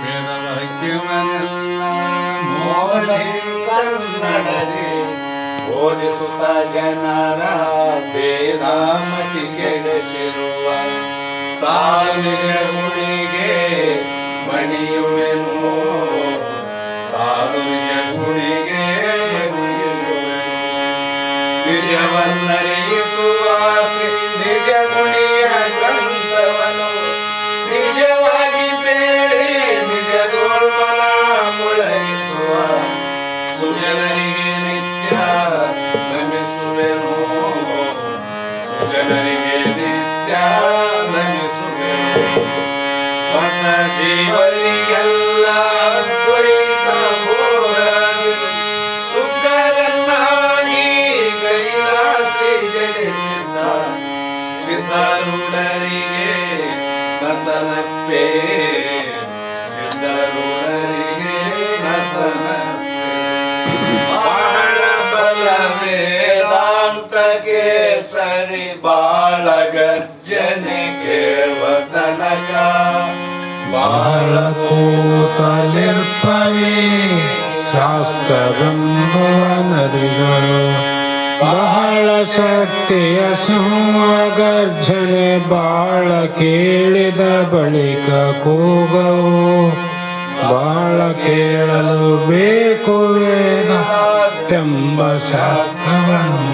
ವೇದವಾಕ್ಯವನ್ನೆಲ್ಲ ಮೋದಿ ಕನ್ನಡದಿ ಬೋಧಿಸುತ್ತ ಜನರ ಭೇದ ಮತಿ ಕೆಡಿಸಿರುವ ಸಾಧನೆಯ ಗುಣಿಗೆ ಮಣಿಯುವೆನು, ಸಾಧು ನಿಜ ಗುಣಿಗೆ ಮಣಿಯುವೆನು. ನಿಜವನ್ನರಿಸುವ ನಿಜ ಗುಣಿಯ ಗ್ರಂಥವನು ನಿಜವಾಗಿ ಬೇಡಿ ನಿಜ ದುರ್ಬಲ ಮುಳಗಿಸುವ ಸುಜನರಿಗೆ ನಿತ್ಯ ನಮಿಸುವೆನು, ಸುಜನರಿಗೆ ನಿತ್ಯ ನಮಿಸುವೆನು. ನನ್ನ ಜೀವನಿಗೆಲ್ಲ ಅದ್ವೈತ ಬೋಧನೆ ಶುದ್ಧರನ್ನಾಗಿ ಕೈಲಾಸಿ ಜಡಿಸಿದ್ದ ಸಿದ್ಧಾರೂಢರಿಗೆ ನತನಪ್ಪೆ, ಸಿದ್ಧಾರೂಢರಿಗೆ ನತನಪ್ಪೆ. ಬಹಳ ಬಲ ವೇದಾಂತಕ್ಕೆ ಸರಿ ಬಾಳ ಗರ್ಜನೆ ಕೇಳುವ ತನಕ ಬಾಳ ಕೂತಲಿರ್ಪವೇ ಶಾಸ್ತ್ರವೆಂಬುವನರಿಗಳು ಬಹಳ ಶಕ್ತಿಯ ಸಿಂಹಗರ್ಜನೆ ಬಾಳ ಕೇಳಿದ ಬಳಿಕ ಕೂಗವು ಬಾಳ ಕೇಳಲು ಬೇಕು ವೇದಾಂತೆಂಬ ಶಾಸ್ತ್ರವನ್ನು.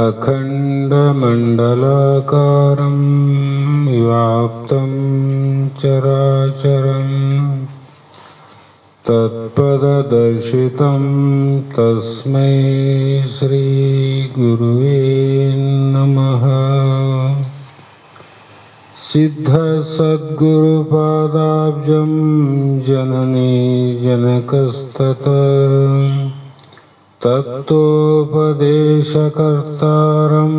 अखण्डमण्डलाकारं व्याप्तं चराचरं तत्पददर्शितं तस्मै श्रीगुरुवे नमः. सिद्धसद्गुरुपादाब्जं जननी जनकस्ततः तत्तोपदेशकर्तारं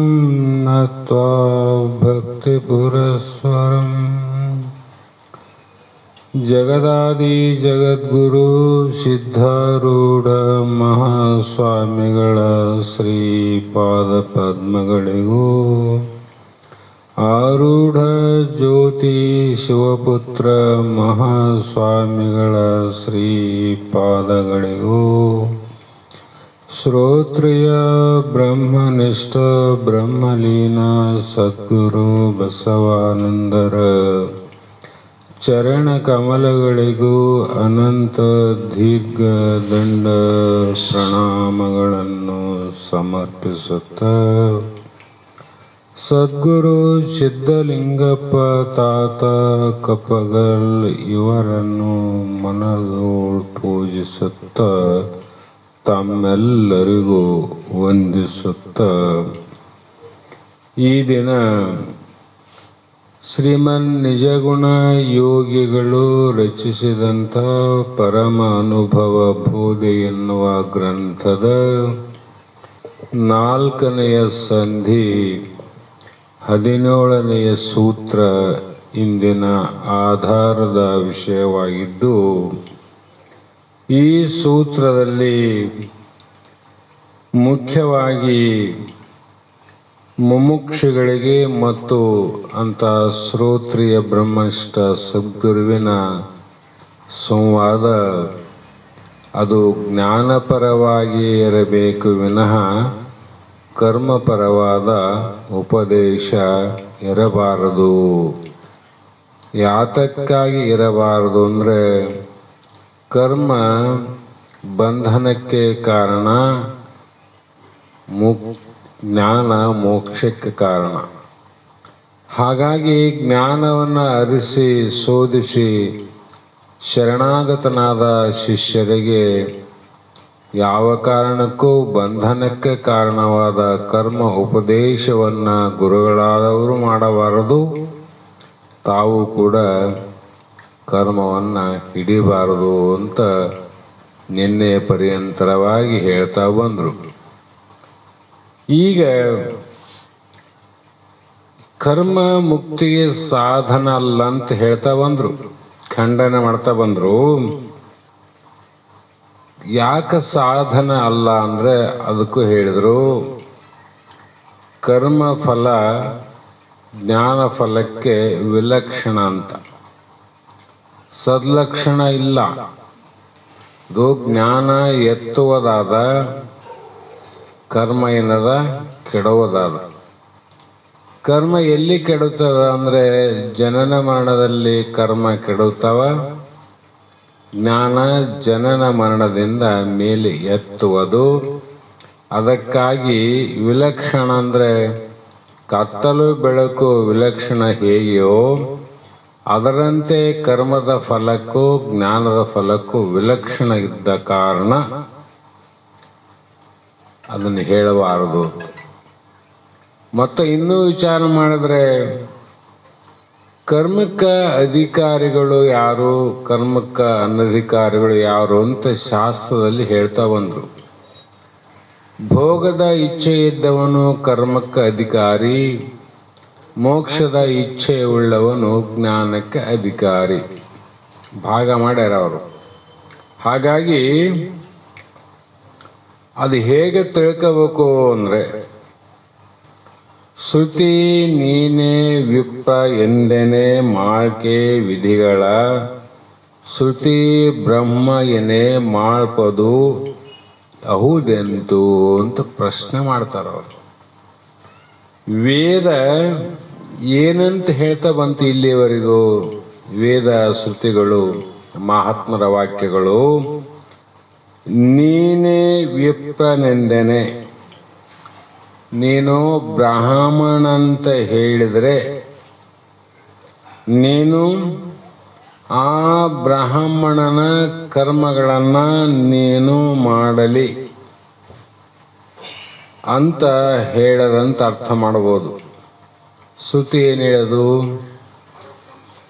नत्वा भक्तिपुरस्सरं. जगदादि जगद्गुरु ಸಿದ್ಧಾರೂಢ ಮಹಾಸ್ವಾಮಿಗಳ ಶ್ರೀಪಾದ ಪದ್ಮಗಳಿಗೂ ಆರೂಢ ಜ್ಯೋತಿ ಶಿವಪುತ್ರ ಮಹಾಸ್ವಾಮಿಗಳ ಶ್ರೀಪಾದಗಳಿಗೂ ಶ್ರೋತ್ರಿಯ ಬ್ರಹ್ಮನಿಷ್ಠ ಬ್ರಹ್ಮಲೀನ ಸದ್ಗುರು ಬಸವಾನಂದರ ಚರಣ ಕಮಲಗಳಿಗೂ ಅನಂತ ದೀರ್ಘ ದಂಡ ಪ್ರಣಾಮಗಳನ್ನು ಸಮರ್ಪಿಸುತ್ತ ಸದ್ಗುರು ಸಿದ್ಧಲಿಂಗಪ್ಪ ತಾತ ಕಪ್ಪಗಲ್ ಇವರನ್ನು ಮನದೋಳು ಪೂಜಿಸುತ್ತ ತಮ್ಮೆಲ್ಲರಿಗೂ ವಂದಿಸುತ್ತ ಈ ದಿನ ಶ್ರೀಮನ್ ನಿಜಗುಣ ಯೋಗಿಗಳು ರಚಿಸಿದಂಥ ಪರಮ ಅನುಭವ ಬೋಧೆ ಎನ್ನುವ ಗ್ರಂಥದ 4ನೆಯ ಸಂಧಿ 17ನೆಯ ಸೂತ್ರ ಇಂದಿನ ಆಧಾರದ ವಿಷಯವಾಗಿದ್ದು, ಈ ಸೂತ್ರದಲ್ಲಿ ಮುಖ್ಯವಾಗಿ ಮುಮುಕ್ಷುಗಳಿಗೆ ಮತ್ತು ಅಂತ ಶ್ರೋತ್ರಿಯ ಬ್ರಹ್ಮನಿಷ್ಠ ಸದ್ಗುರುವಿನ ಸಂವಾದ ಅದು ಜ್ಞಾನಪರವಾಗಿ ಇರಬೇಕು ವಿನಃ ಕರ್ಮಪರವಾದ ಉಪದೇಶ ಇರಬಾರದು. ಯಾತಕ್ಕಾಗಿ ಇರಬಾರದು ಅಂದರೆ ಕರ್ಮ ಬಂಧನಕ್ಕೆ ಕಾರಣ, ಜ್ಞಾನ ಮೋಕ್ಷಕ್ಕೆ ಕಾರಣ. ಹಾಗಾಗಿ ಜ್ಞಾನವನ್ನು ಅರಿಸಿ ಶೋಧಿಸಿ ಶರಣಾಗತನಾದ ಶಿಷ್ಯರಿಗೆ ಯಾವ ಕಾರಣಕ್ಕೂ ಬಂಧನಕ್ಕೆ ಕಾರಣವಾದ ಕರ್ಮ ಉಪದೇಶವನ್ನು ಗುರುಗಳಾದವರು ಮಾಡಬಾರದು, ತಾವು ಕೂಡ ಕರ್ಮವನ್ನು ಹಿಡಿಬಾರದು ಅಂತ ನಿನ್ನೆ ಪರ್ಯಂತರವಾಗಿ ಹೇಳ್ತಾ ಬಂದರು. ಈಗ ಕರ್ಮ ಮುಕ್ತಿಗೆ ಸಾಧನ ಅಲ್ಲ ಅಂತ ಹೇಳ್ತಾ ಬಂದರು, ಖಂಡನೆ ಮಾಡ್ತಾ ಬಂದರು. ಯಾಕೆ ಸಾಧನ ಅಲ್ಲ ಅಂದರೆ ಅದಕ್ಕೂ ಹೇಳಿದರು, ಕರ್ಮ ಫಲ ಜ್ಞಾನ ಫಲಕ್ಕೆ ವಿಲಕ್ಷಣ ಅಂತ. ಸದ್ಲಕ್ಷಣ ಇಲ್ಲ. ಇದು ಜ್ಞಾನ ಎತ್ತುವುದಾದ, ಕರ್ಮ ಏನದ ಕೆಡುವುದಾದ. ಕರ್ಮ ಎಲ್ಲಿ ಕೆಡುತ್ತದ ಅಂದರೆ ಜನನ ಮರಣದಲ್ಲಿ ಕರ್ಮ ಕೆಡುತ್ತವ. ಜ್ಞಾನ ಜನನ ಮರಣದಿಂದ ಮೇಲೆ ಎತ್ತುವುದು. ಅದಕ್ಕಾಗಿ ವಿಲಕ್ಷಣ ಅಂದರೆ ಕತ್ತಲು ಬೆಳಕು ವಿಲಕ್ಷಣ ಹೇಗೆಯೋ ಅದರಂತೆ ಕರ್ಮದ ಫಲಕ್ಕೂ ಜ್ಞಾನದ ಫಲಕ್ಕೂ ವಿಲಕ್ಷಣ ಇದ್ದ ಕಾರಣ ಅದನ್ನು ಹೇಳಬಾರದು. ಮತ್ತು ಇನ್ನೂ ವಿಚಾರ ಮಾಡಿದ್ರೆ ಕರ್ಮಕ್ಕ ಅಧಿಕಾರಿಗಳು ಯಾರು, ಕರ್ಮಕ್ಕ ಅನಧಿಕಾರಿಗಳು ಯಾರು ಅಂತ ಶಾಸ್ತ್ರದಲ್ಲಿ ಹೇಳ್ತಾ ಬಂದರು. ಭೋಗದ ಇಚ್ಛೆ ಇದ್ದವನು ಕರ್ಮಕ್ಕೆ ಅಧಿಕಾರಿ, ಮೋಕ್ಷದ ಇಚ್ಛೆ ಉಳ್ಳವನು ಜ್ಞಾನಕ್ಕೆ ಅಧಿಕಾರಿ. ಭಾಗ ಮಾಡ್ಯಾರ ಅವರು. ಹಾಗಾಗಿ ಅದು ಹೇಗೆ ತಿಳ್ಕೋಬೇಕು ಅಂದರೆ, ಶ್ರುತಿ ನೀನೇ ವಿಪ್ರ ಎಂದೆನೆ ಮಾಳ್ಕೆ ವಿಧಿಗಳ, ಶ್ರುತಿ ಬ್ರಹ್ಮ ಎನೆ ಮಾಳ್ಪದು ಅಹುದೆಂತು ಅಂತ ಪ್ರಶ್ನೆ ಮಾಡ್ತಾರ ಅವರು. ವೇದ ಏನಂತ ಹೇಳ್ತಾ ಬಂತು ಇಲ್ಲಿಯವರೆಗೂ? ವೇದ ಶ್ರುತಿಗಳು, ಮಹಾತ್ಮರ ವಾಕ್ಯಗಳು, ನೀನೇ ವಿಪ್ರನೆಂದೆನೆ, ನೀನು ಬ್ರಾಹ್ಮಣ ಅಂತ ಹೇಳಿದರೆ ನೀನು ಆ ಬ್ರಾಹ್ಮಣನ ಕರ್ಮಗಳನ್ನು ನೀನು ಮಾಡಲಿ ಅಂತ ಹೇಳದಂತ ಅರ್ಥ ಮಾಡಬಹುದು. ಶ್ರುತಿ ಏನು ಹೇಳೋದು?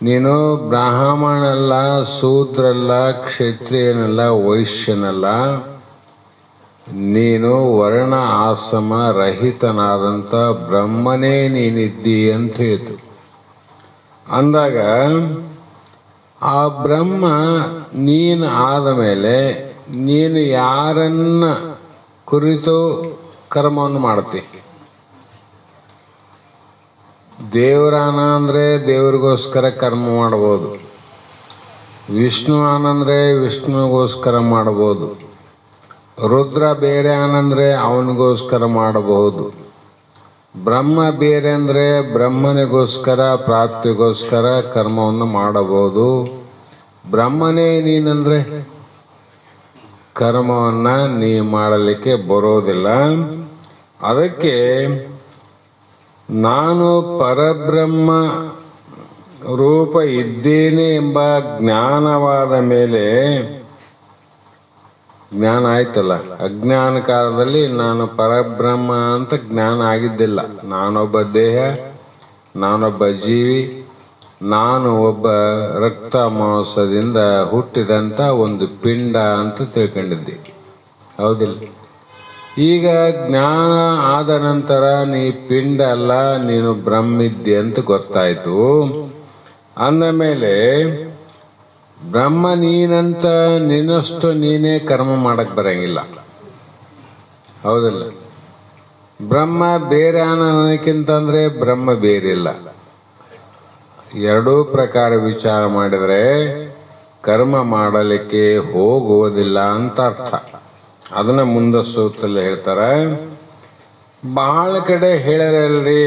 ನೀನು ಬ್ರಾಹ್ಮಣಲ್ಲ, ಶೂದ್ರಲ್ಲ, ಕ್ಷತ್ರಿಯನಲ್ಲ, ವೈಶ್ಯನಲ್ಲ, ನೀನು ವರ್ಣ ಆಶ್ರಮ ರಹಿತನಾದಂಥ ಬ್ರಹ್ಮನೇ ನೀನಿದ್ದಿ ಅಂತ ಹೇಳ್ತು. ಅಂದಾಗ ಆ ಬ್ರಹ್ಮ ನೀನು ಆದ ಮೇಲೆ ನೀನು ಯಾರನ್ನ ಕುರಿತು ಕರ್ಮವನ್ನು ಮಾಡ್ತಿ? ದೇವರಾನ ಅಂದರೆ ದೇವರಿಗೋಸ್ಕರ ಕರ್ಮ ಮಾಡ್ಬೋದು, ವಿಷ್ಣು ಆನಂದ್ರೆ ವಿಷ್ಣುಗೋಸ್ಕರ ಮಾಡ್ಬೋದು, ರುದ್ರ ಬೇರೆ ಆನಂದ್ರೆ ಅವನಿಗೋಸ್ಕರ ಮಾಡಬಹುದು, ಬ್ರಹ್ಮ ಬೇರೆ ಅಂದರೆ ಬ್ರಹ್ಮನಿಗೋಸ್ಕರ ಪ್ರಾಪ್ತಿಗೋಸ್ಕರ ಕರ್ಮವನ್ನು ಮಾಡಬಹುದು. ಬ್ರಹ್ಮನೇ ನೀನಂದ್ರೆ ಕರ್ಮವನ್ನು ನೀ ಮಾಡಲಿಕ್ಕೆ ಬರೋದಿಲ್ಲ. ಅದಕ್ಕೆ ನಾನು ಪರಬ್ರಹ್ಮ ರೂಪ ಇದ್ದೇನೆ ಎಂಬ ಜ್ಞಾನವಾದ ಮೇಲೆ, ಜ್ಞಾನ ಆಯ್ತಲ್ಲ, ಅಜ್ಞಾನ ಕಾಲದಲ್ಲಿ ನಾನು ಪರಬ್ರಹ್ಮ ಅಂತ ಜ್ಞಾನ ಆಗಿದ್ದಿಲ್ಲ. ನಾನೊಬ್ಬ ದೇಹ, ನಾನೊಬ್ಬ ಜೀವಿ, ನಾನು ಒಬ್ಬ ರಕ್ತ ಮಾಂಸದಿಂದ ಹುಟ್ಟಿದಂಥ ಒಂದು ಪಿಂಡ ಅಂತ ತಿಳ್ಕೊಂಡಿದ್ದೆ, ಹೌದಿಲ್ಲ? ಈಗ ಜ್ಞಾನ ಆದ ನಂತರ ನೀ ಪಿಂಡ ಅಲ್ಲ, ನೀನು ಬ್ರಹ್ಮಿದ್ದೆ ಅಂತ ಗೊತ್ತಾಯ್ತು. ಅಂದ ಮೇಲೆ ಬ್ರಹ್ಮ ನೀನಂತ ನಿನ್ನಷ್ಟು ನೀನೇ ಕರ್ಮ ಮಾಡಕ್ ಬರಂಗಿಲ್ಲ, ಹೌದಿಲ್ಲ? ಬ್ರಹ್ಮ ಬೇರೆ ನನಗಿಂತಂದ್ರೆ ಬ್ರಹ್ಮ ಬೇರಿಲ್ಲ. ಎರಡೂ ಪ್ರಕಾರ ವಿಚಾರ ಮಾಡಿದರೆ ಕರ್ಮ ಮಾಡಲಿಕ್ಕೆ ಹೋಗುವುದಿಲ್ಲ ಅಂತ ಅರ್ಥ. ಅದನ್ನ ಮುಂದೆ ಸೂತ್ರದಲ್ಲಿ ಹೇಳ್ತಾರೆ. ಬಹಳ ಕಡೆ ಹೇಳ್ಯಾರಲ್ರಿ,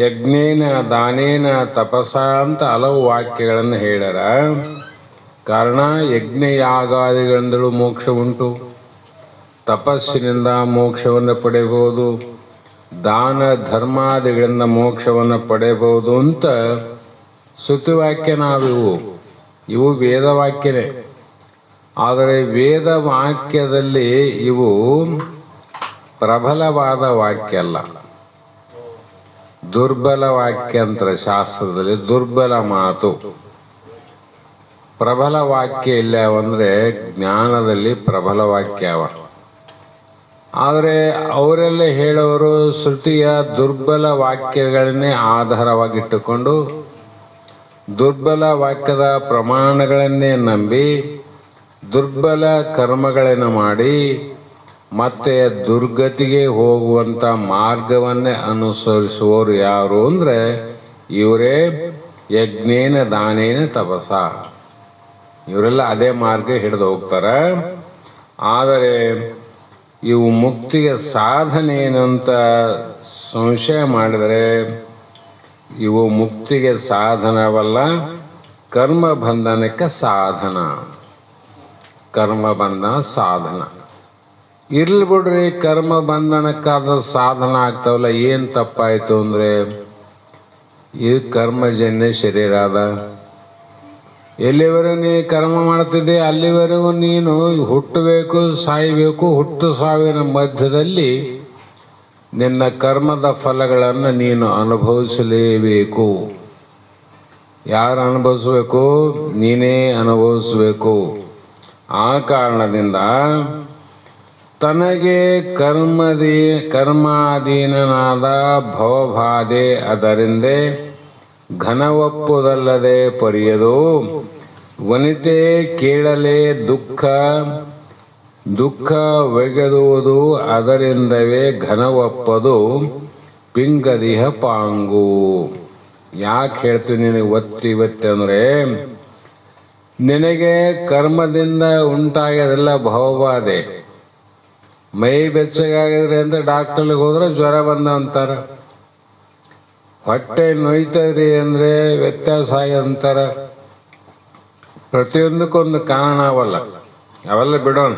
ಯಜ್ಞೇನ ದಾನೇನ ತಪಸ ಅಂತ ಹಲವು ವಾಕ್ಯಗಳನ್ನು ಹೇಳ್ಯಾರ. ಕಾರಣ ಯಜ್ಞ ಯಾಗಾದಿಗಳಿಂದಲೂ ಮೋಕ್ಷ ಉಂಟು, ತಪಸ್ಸಿನಿಂದ ಮೋಕ್ಷವನ್ನು ಪಡೆಯಬಹುದು, ದಾನ ಧರ್ಮಾದಿಗಳಿಂದ ಮೋಕ್ಷವನ್ನು ಪಡೆಯಬಹುದು ಅಂತ ಶ್ರುತಿವಾಕ್ಯ ಇವು ವೇದವಾಕ್ಯನೇ. ಆದರೆ ವೇದ ವಾಕ್ಯದಲ್ಲಿ ಇವು ಪ್ರಬಲವಾದ ವಾಕ್ಯ ಅಲ್ಲ, ದುರ್ಬಲ ವಾಕ್ಯ ಅಂತಾರೆ ಶಾಸ್ತ್ರದಲ್ಲಿ. ದುರ್ಬಲ ಮಾತು. ಪ್ರಬಲ ವಾಕ್ಯ ಇಲ್ಲ ಅಂದರೆ ಜ್ಞಾನದಲ್ಲಿ ಪ್ರಬಲ ವಾಕ್ಯ ಅವ. ಆದರೆ ಅವರೆಲ್ಲ ಹೇಳೋರು ಶ್ರುತಿಯ ದುರ್ಬಲ ವಾಕ್ಯಗಳನ್ನೇ ದುರ್ಬಲ ಕರ್ಮಗಳನ್ನು ಮಾಡಿ ಮತ್ತೆ ದುರ್ಗತಿಗೆ ಹೋಗುವಂಥ ಮಾರ್ಗವನ್ನೇ ಅನುಸರಿಸುವವರು ಯಾರು ಅಂದರೆ ಇವರೇ ಯಜ್ಞೇನ ದಾನೇನ ತಪಸ. ಇವರೆಲ್ಲ ಅದೇ ಮಾರ್ಗ ಹಿಡಿದು ಹೋಗ್ತಾರೆ. ಆದರೆ ಇವು ಮುಕ್ತಿಗೆ ಸಾಧನೆ ಏನಂತ ಸಂಶಯ ಮಾಡಿದರೆ ಇವು ಮುಕ್ತಿಗೆ ಸಾಧನವಲ್ಲ, ಕರ್ಮ ಬಂಧನಕ್ಕೆ ಸಾಧನ. ಕರ್ಮ ಬಂಧನ ಸಾಧನ ಇರ್ಲಿ ಬಿಡ್ರಿ. ಕರ್ಮ ಬಂಧನಕ್ಕಾದ ಸಾಧನ ಆಗ್ತಾವಲ್ಲ, ಏನು ತಪ್ಪಾಯಿತು ಅಂದರೆ ಇದು ಕರ್ಮಜನ್ಯ ಶರೀರ ಅದ. ಎಲ್ಲಿವರೆಗೂ ನೀ ಕರ್ಮ ಮಾಡ್ತಿದ್ದೆ ಅಲ್ಲಿವರೆಗೂ ನೀನು ಹುಟ್ಟಬೇಕು, ಸಾಯಬೇಕು. ಹುಟ್ಟು ಸಾವಿನ ಮಧ್ಯದಲ್ಲಿ ನಿನ್ನ ಕರ್ಮದ ಫಲಗಳನ್ನು ನೀನು ಅನುಭವಿಸಲೇಬೇಕು. ಯಾರು ಅನುಭವಿಸ್ಬೇಕು? ನೀನೇ ಅನುಭವಿಸಬೇಕು. ಆ ಕಾರಣದಿಂದ ತನಗೆ ಕರ್ಮಾಧೀನನಾದ ಭವಬಾಧೆ ಅದರಿಂದೇ ಘನವಪ್ಪುದಲ್ಲದೆ ಪರಿಯದು. ವನಿತೆ ಕೇಳಲೆ ದುಃಖ ಒಗೆದುವುದು ಅದರಿಂದವೇ ಘನವಪ್ಪದು ಪಿಂಗದಿಹ ಪಾಂಗು. ಯಾಕೆ ಹೇಳ್ತೀನಿ ನಿನಗೆ ಒತ್ತಿ ಅಂದರೆ ನಿನಗೆ ಕರ್ಮದಿಂದ ಉಂಟಾಗ್ಯದೆಲ್ಲ ಭವಬಾಧೆ. ಮೈ ಬೆಚ್ಚಗಾಗಿದ್ರೆ ಅಂತ ಡಾಕ್ಟರ್ಗೆ ಹೋದ್ರೆ ಜ್ವರ ಬಂದ ಅಂತಾರೆ. ಹೊಟ್ಟೆ ನೋಯ್ತದ್ರಿ ಅಂದರೆ ವ್ಯತ್ಯಾಸ ಆಗ್ಯದ ಅಂತಾರೆ. ಪ್ರತಿಯೊಂದಕ್ಕೊಂದು ಕಾರಣ ಅವಲ್ಲ, ಅವೆಲ್ಲ ಬಿಡೋಣ.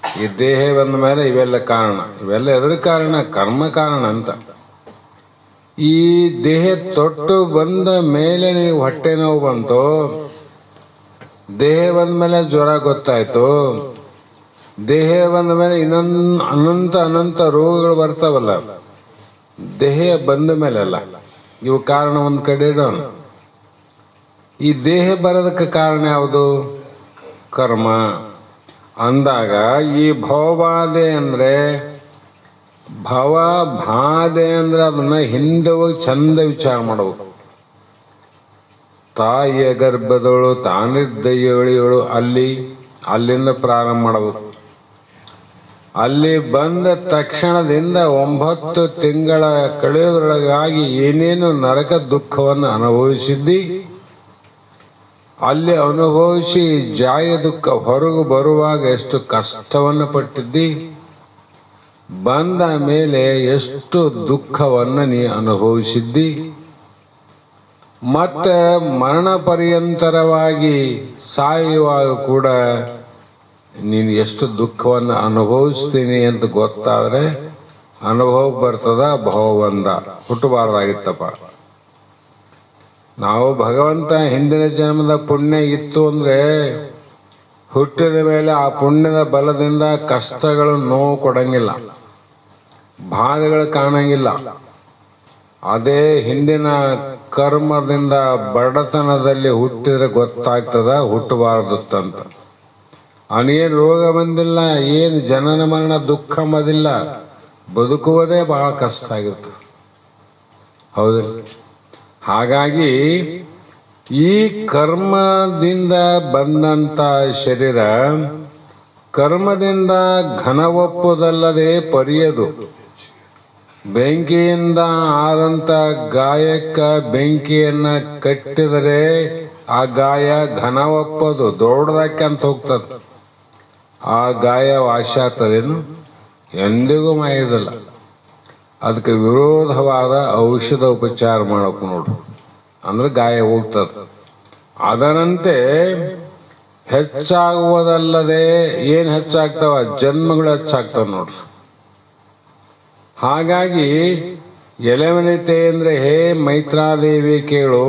ಈ ದೇಹ ಬಂದ ಮೇಲೆ ಇವೆಲ್ಲ ಕಾರಣ. ಇವೆಲ್ಲ ಎದ್ರ ಕಾರಣ? ಕರ್ಮ ಕಾರಣ ಅಂತ. ಈ ದೇಹ ತೊಟ್ಟು ಬಂದ ಮೇಲೆ ನೀವು ಹೊಟ್ಟೆ ನೋವು ಬಂತು, ದೇಹ ಬಂದ ಮೇಲೆ ಜ್ವರ ಗೊತ್ತಾಯ್ತು, ದೇಹ ಬಂದ ಮೇಲೆ ಇನ್ನೊಂದು ಅನಂತ ರೋಗಗಳು ಬರ್ತಾವಲ್ಲ, ದೇಹ ಬಂದ ಮೇಲೆ ಅಲ್ಲ. ಇವು ಕಾರಣ ಒಂದು ಕಡೆ ಇಡೋಣ. ಈ ದೇಹ ಬರೋದಕ್ಕೆ ಕಾರಣ ಯಾವುದು? ಕರ್ಮ ಅಂದಾಗ ಈ ಭವಬಾಧೆ ಅಂದರೆ ಬಾಧೆ ಅಂದ್ರೆ ಅದನ್ನ ಹಿಂದೆ ಹೋಗಿ ಚಂದ ವಿಚಾರ ಮಾಡಬೇಕು. ತಾಯಿಯ ಗರ್ಭದವಳು ತಾನಿದ್ದಳು ಅಲ್ಲಿಂದ ಪ್ರಾರಂಭ ಮಾಡಬೇಕು. ಅಲ್ಲಿ ಬಂದ ತಕ್ಷಣದಿಂದ 9 ತಿಂಗಳ ಕಳೆಯೋದ್ರೊಳಗಾಗಿ ಏನೇನು ನರಕ ದುಃಖವನ್ನು ಅನುಭವಿಸಿದ್ದಿ, ಅಲ್ಲಿ ಅನುಭವಿಸಿ ಜಾಯ ದುಃಖ ಹೊರಗು ಬರುವಾಗ ಎಷ್ಟು ಕಷ್ಟವನ್ನು ಪಟ್ಟಿದ್ದಿ, ಬಂದ ಮೇಲೆ ಎಷ್ಟು ದುಃಖವನ್ನು ನೀ ಅನುಭವಿಸಿದ್ದಿ, ಮತ್ತೆ ಮರಣ ಪರ್ಯಂತರವಾಗಿ ಸಾಯುವಾಗ ಕೂಡ ನೀನು ಎಷ್ಟು ದುಃಖವನ್ನು ಅನುಭವಿಸ್ತೀನಿ ಅಂತ ಗೊತ್ತಾದರೆ ಅನುಭವಕ್ಕೆ ಬರ್ತದ. ಭವಬಂಧ ಹುಟ್ಟಬಾರ್ದಾಗಿತ್ತಪ್ಪ. ನಾವು ಭಗವಂತ ಹಿಂದಿನ ಜನ್ಮದ ಪುಣ್ಯ ಇತ್ತು ಅಂದರೆ ಹುಟ್ಟಿದ ಮೇಲೆ ಆ ಪುಣ್ಯದ ಬಲದಿಂದ ಕಷ್ಟಗಳು ನೋವು ಕೊಡಂಗಿಲ್ಲ, ಬಾಧೆಗಳು ಕಾಣಂಗಿಲ್ಲ. ಅದೇ ಹಿಂದಿನ ಕರ್ಮದಿಂದ ಬಡತನದಲ್ಲಿ ಹುಟ್ಟಿದ್ರೆ ಗೊತ್ತಾಗ್ತದ ಹುಟ್ಟಬಾರ್ದಂತ. ಅವನೇನು ರೋಗ ಬಂದಿಲ್ಲ, ಏನು ಜನನ ಮರಣ ದುಃಖ ಮದಿಲ್ಲ, ಬದುಕುವುದೇ ಬಹಳ ಕಷ್ಟ ಆಗಿರ್ತದೆ. ಹೌದಿಲ್ಲ? ಹಾಗಾಗಿ ಈ ಕರ್ಮದಿಂದ ಬಂದಂಥ ಶರೀರ ಕರ್ಮದಿಂದ ಘನವಪ್ಪುದಲ್ಲದೆ ಪರಿಯದು. ಬೆಂಕಿಯಿಂದ ಆದಂಥ ಗಾಯಕ್ಕೆ ಬೆಂಕಿಯನ್ನು ಕಟ್ಟಿದರೆ ಆ ಗಾಯ ಘನವಪ್ಪದು, ದೊಡ್ಡದಕ್ಕೆ ಅಂತ ಹೋಗ್ತದೆ. ಆ ಗಾಯ ವಾಸಿ ಆಗ್ತದೇನು? ಎಂದಿಗೂ ಮಾಯೋದಿಲ್ಲ. ಅದಕ್ಕೆ ವಿರೋಧವಾದ ಔಷಧ ಉಪಚಾರ ಮಾಡಬೇಕು ನೋಡ್ರಿ, ಅಂದ್ರೆ ಗಾಯ ಹೋಗ್ತದೆ. ಅದರಂತೆ ಹೆಚ್ಚಾಗುವುದಲ್ಲದೆ ಏನು ಹೆಚ್ಚಾಗ್ತಾವ? ಜನ್ಮಗಳು ಹೆಚ್ಚಾಗ್ತಾವ ನೋಡ್ರಿ. ಹಾಗಾಗಿ ಎಲೆವನಿತೆ ಅಂದರೆ ಹೇ ಮೈತ್ರಾದೇವಿ ಕೇಳು,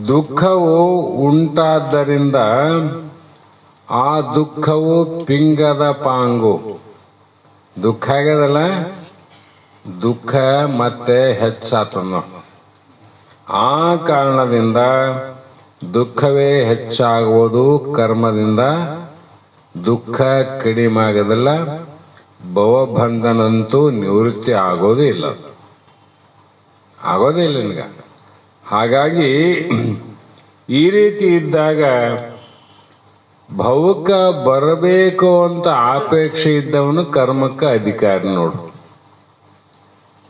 ದುಃಖವು ಉಂಟಾದ್ದರಿಂದ ಆ ದುಃಖವು ಪಿಂಗದ ಪಾಂಗು. ದುಃಖ ಆಗ್ಯದಲ್ಲ, ದುಃಖ ಮತ್ತೆ ಹೆಚ್ಚಾತನ. ಆ ಕಾರಣದಿಂದ ದುಃಖವೇ ಹೆಚ್ಚಾಗುವುದು. ಕರ್ಮದಿಂದ ದುಃಖ ಕಡಿಮೆ ಆಗೋದಿಲ್ಲ, ಭವಬಂಧನಂತೂ ನಿವೃತ್ತಿ ಆಗೋದೇ ಇಲ್ಲ ನಿನಗೆ. ಹಾಗಾಗಿ ಈ ರೀತಿ ಇದ್ದಾಗ ಭವಕ್ಕ ಬರಬೇಕು ಅಂತ ಆಪೇಕ್ಷೆ ಇದ್ದವನು ಕರ್ಮಕ್ಕೆ ಅಧಿಕಾರಿ ನೋಡು.